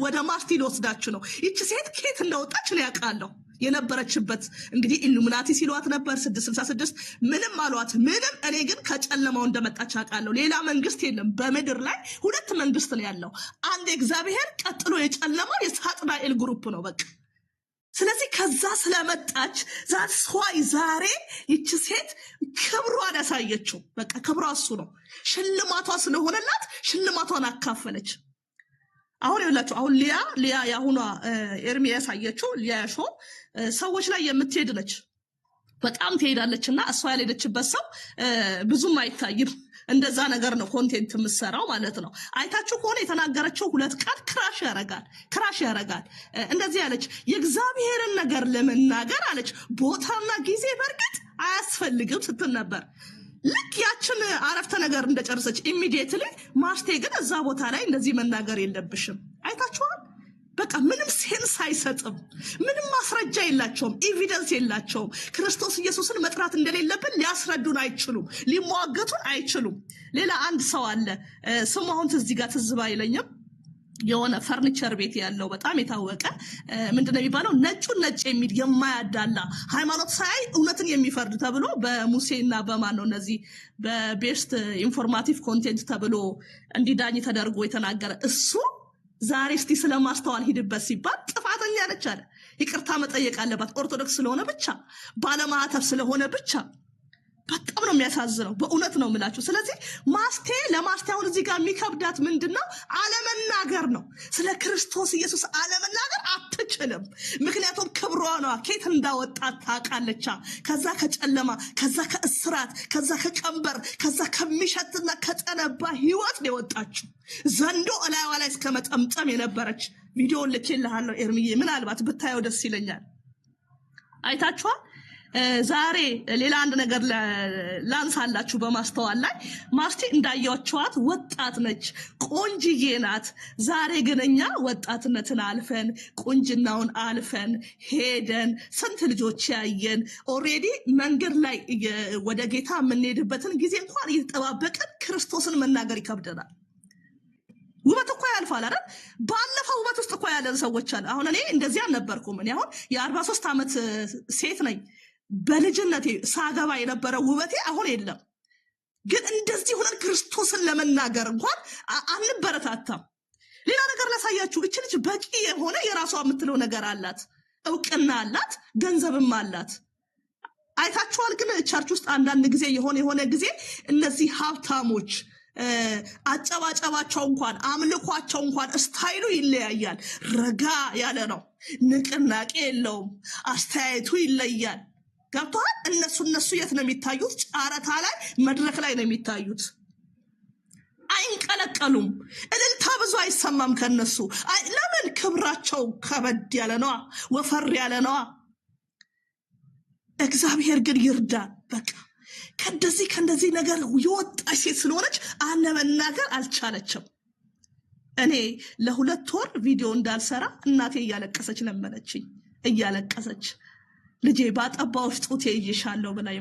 ወደ ማስቲ ልወስዳችሁ ነው። ይቺ ሴት ከየት እንደወጣች ነው ያውቃለሁ። የነበረችበት እንግዲህ ኢሉሚናቲ ሲሏት ነበር 666 ምንም አሏት ምንም። እኔ ግን ከጨለማው እንደመጣች አውቃለሁ። ሌላ መንግስት የለም በምድር ላይ 2 መንግስት ነው ያለው። አንድ እግዚአብሔር፣ ቀጥሎ የጨለማው የሳጥናኤል ግሩፕ ነው በቃ። ስለዚህ ከዛ ስለመጣች ዛትስ ዋይ ዛሬ ይቺ ሴት ክብሯን ያሳየችው በቃ ክብሯ እሱ ነው። ሽልማቷ ስለሆነላት ሽልማቷን አካፈለች። አሁን ይላችሁ አሁን ሊያ ያሁኗ ኤርሚያስ ያሳየችው ሊያሾ ሰዎች ላይ የምትሄድ ነች። በጣም ትሄዳለችና እሷ ያልሄደችበት ሰው ብዙም አይታይም። እንደዛ ነገር ነው ኮንቴንት የምትሰራው ማለት ነው። አይታችሁ ከሆነ የተናገረችው 2 ቃል ክራሽ ያረጋል። እንደዚህ ያለች የእግዚአብሔርን ነገር ለመናገር አለች ቦታና ጊዜ በርግጥ አያስፈልግም ስትል ነበር። ልክ ያችን አረፍተ ነገር እንደጨረሰች ኢሚዲየትሊ ማስቴ ግን እዛ ቦታ ላይ እንደዚህ መናገር የለብሽም። አይታችኋል። በቃ ምንም ሴንስ አይሰጥም። ምንም ማስረጃ የላቸውም፣ ኤቪደንስ የላቸውም። ክርስቶስ ኢየሱስን መጥራት እንደሌለብን ሊያስረዱን አይችሉም፣ ሊሟገቱን አይችሉም። ሌላ አንድ ሰው አለ ስሙ አሁን ትዝ አይለኝም። የሆነ ፈርኒቸር ቤት ያለው በጣም የታወቀ ምንድነው የሚባለው ነጩን ነጭ የሚል የማያዳላ ሃይማኖት ሳይ እውነትን የሚፈርድ ተብሎ በሙሴና በማን ነው እነዚህ በቤስት ኢንፎርማቲቭ ኮንቴንት ተብሎ እንዲዳኝ ተደርጎ የተናገረ እሱ ዛሬ እስቲ ስለማስተዋል ሂድበት ሲባል ጥፋተኛ ነች አለ። ይቅርታ መጠየቅ አለባት ኦርቶዶክስ ስለሆነ ብቻ ባለማዕተብ ስለሆነ ብቻ። በጣም ነው የሚያሳዝነው። በእውነት ነው የምላችሁ። ስለዚህ ለማስቴ አሁን እዚህ ጋር የሚከብዳት ምንድነው? አለመናገር ነው። ስለ ክርስቶስ ኢየሱስ አለመናገር አትችልም። ምክንያቱም ክብሯ ነው። ከየት እንዳወጣት ታውቃለች። ከዛ ከጨለማ፣ ከዛ ከእስራት፣ ከዛ ከቀንበር፣ ከዛ ከሚሸትና ከጠነባ ህይወት ነው የወጣችው። ዘንዶ እላይዋ ላይ እስከ መጠምጠም የነበረች ቪዲዮን ልኬልሃለሁ ኤርሚዬ፣ ምናልባት ብታየው ደስ ይለኛል። አይታችኋል። ዛሬ ሌላ አንድ ነገር ላንሳላችሁ። በማስተዋል ላይ ማስቴ እንዳያችኋት ወጣት ነች፣ ቆንጅዬ ናት። ዛሬ ግን እኛ ወጣትነትን አልፈን ቁንጅናውን አልፈን ሄደን ስንት ልጆች ያየን ኦሬዲ መንገድ ላይ ወደ ጌታ የምንሄድበትን ጊዜ እንኳን እየተጠባበቅን ክርስቶስን መናገር ይከብደናል። ውበት እኮ ያልፋል አይደል? ባለፈው ውበት ውስጥ እኮ ያለን ሰዎች አለ። አሁን እኔ እንደዚህ አልነበርኩም። እኔ አሁን የ43 ዓመት ሴት ነኝ። በልጅነቴ ሳገባ የነበረው ውበቴ አሁን የለም። ግን እንደዚህ ሆነን ክርስቶስን ለመናገር እንኳን አንበረታታም። ሌላ ነገር ላሳያችሁ። እቺ ልጅ በቂ የሆነ የራሷ የምትለው ነገር አላት፣ እውቅና አላት፣ ገንዘብም አላት። አይታችኋል። ግን ቸርች ውስጥ አንዳንድ ጊዜ የሆነ ጊዜ እነዚህ ሀብታሞች አጨባጨባቸው እንኳን አምልኳቸው እንኳን ስታይሉ ይለያያል። ረጋ ያለ ነው፣ ንቅናቄ የለውም፣ አስተያየቱ ይለያል። ገብቷል። እነሱ የት ነው የሚታዩት? ጨረታ ላይ መድረክ ላይ ነው የሚታዩት። አይንቀለቀሉም። እልልታ ብዙ አይሰማም ከነሱ። ለምን? ክብራቸው ከበድ ያለ ነዋ፣ ወፈር ያለ ነዋ። እግዚአብሔር ግን ይርዳን። በቃ ከእንደዚህ ነገር የወጣች ሴት ስለሆነች አለመናገር አልቻለችም። እኔ ለ2 ወር ቪዲዮ እንዳልሰራ እናቴ እያለቀሰች ለመነችኝ። እያለቀሰች ልጄ ባጠባዎች ጡቴ ይይሻለሁ ብላኝ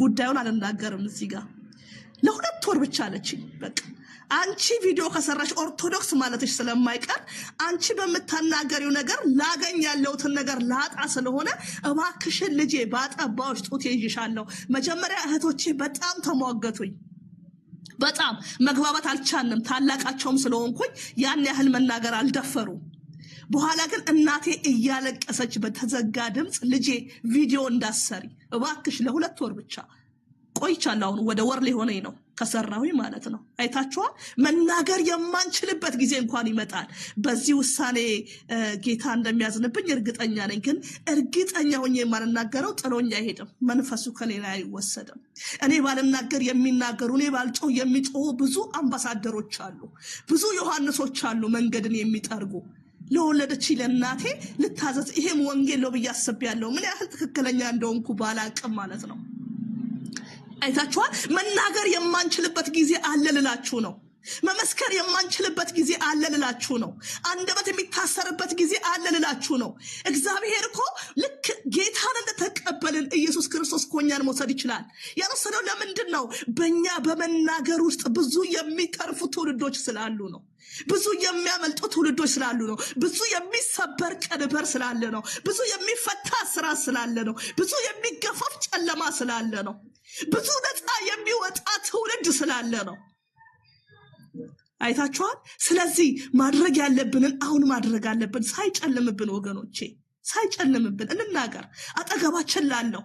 ጉዳዩን አልናገርም እዚህ ጋር ለ2 ወር ብቻ አለችኝ። በቃ አንቺ ቪዲዮ ከሰራሽ ኦርቶዶክስ ማለትሽ ስለማይቀር አንቺ በመታናገሪው ነገር ላገኝ ያለውትን ነገር ላጣ ስለሆነ እባክሽን ልጄ ባጠባዎች ጡቴ ይይሻለሁ። መጀመሪያ እህቶቼ በጣም ተሟገቱኝ። በጣም መግባባት አልቻልንም። ታላቃቸውም ስለሆንኩኝ ያን ያህል መናገር አልደፈሩ። በኋላ ግን እናቴ እያለቀሰች በተዘጋ ድምፅ ልጄ ቪዲዮ እንዳሰሪ እባክሽ ለ2 ወር ብቻ ቆይቻለሁ። አሁን ወደ ወር ሊሆነኝ ነው ከሰራሁኝ ማለት ነው። አይታችኋል። መናገር የማንችልበት ጊዜ እንኳን ይመጣል። በዚህ ውሳኔ ጌታ እንደሚያዝንብኝ እርግጠኛ ነኝ። ግን እርግጠኛ ሆኜ የማልናገረው ጥሎኝ አይሄድም። መንፈሱ ከኔ ላይ አይወሰድም። እኔ ባልናገር የሚናገሩ፣ እኔ ባልጮህ የሚጮሁ ብዙ አምባሳደሮች አሉ፣ ብዙ ዮሐንሶች አሉ መንገድን የሚጠርጉ። ለወለደች ለእናቴ ልታዘዝ ይሄም ወንጌል ነው ብዬ አስቤያለሁ። ምን ያህል ትክክለኛ እንደሆንኩ ባላቅም ማለት ነው። አይታችኋል። መናገር የማንችልበት ጊዜ አለ ልላችሁ ነው። መመስከር የማንችልበት ጊዜ አለ ልላችሁ ነው። አንደበት የሚታሰርበት ጊዜ አለ ልላችሁ ነው። እግዚአብሔር እኮ ልክ ጌታን እንደተቀበልን ኢየሱስ ክርስቶስ እኛን መውሰድ ይችላል። ያልወሰደው ለምንድን ነው? በእኛ በመናገር ውስጥ ብዙ የሚተርፉ ትውልዶች ስላሉ ነው። ብዙ የሚያመልጡ ትውልዶች ስላሉ ነው። ብዙ የሚሰበር ቀንበር ስላለ ነው። ብዙ የሚፈታ ስራ ስላለ ነው። ብዙ የሚገፈፍ ጨለማ ስላለ ነው። ብዙ ነፃ የሚወጣ ትውልድ ስላለ ነው። አይታችኋል። ስለዚህ ማድረግ ያለብንን አሁን ማድረግ አለብን፣ ሳይጨልምብን ወገኖቼ፣ ሳይጨልምብን እንናገር። አጠገባችን ላለው፣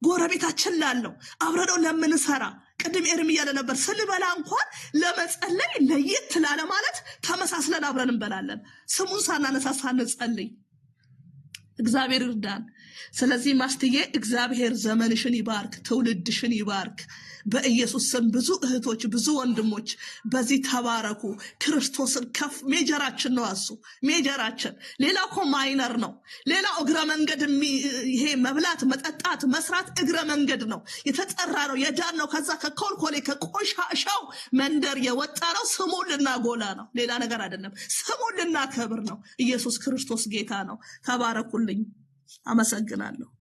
ጎረቤታችን ላለው፣ አብረነው ለምንሰራ ቅድም ኤርሚ ያለ ነበር ስንበላ እንኳን ለመጸለይ ለየት ላለ ማለት ተመሳስለን አብረን እንበላለን። ስሙን ሳናነሳ ሳንጸልይ እግዚአብሔር ይርዳን። ስለዚህ ማስትዬ እግዚአብሔር ዘመንሽን ይባርክ፣ ትውልድሽን ይባርክ። በኢየሱስ ስም ብዙ እህቶች፣ ብዙ ወንድሞች በዚህ ተባረኩ። ክርስቶስን ከፍ ሜጀራችን ነው እሱ ሜጀራችን። ሌላው እኮ ማይነር ነው። ሌላው እግረ መንገድ ይሄ መብላት፣ መጠጣት፣ መስራት እግረ መንገድ ነው። የተጠራ ነው፣ የዳን ነው። ከዛ ከኮልኮሌ ከቆሻሻው መንደር የወጣ ነው። ስሙን ልናጎላ ነው፣ ሌላ ነገር አይደለም። ስሙን ልናከብር ነው። ኢየሱስ ክርስቶስ ጌታ ነው። ተባረኩልኝ። አመሰግናለሁ።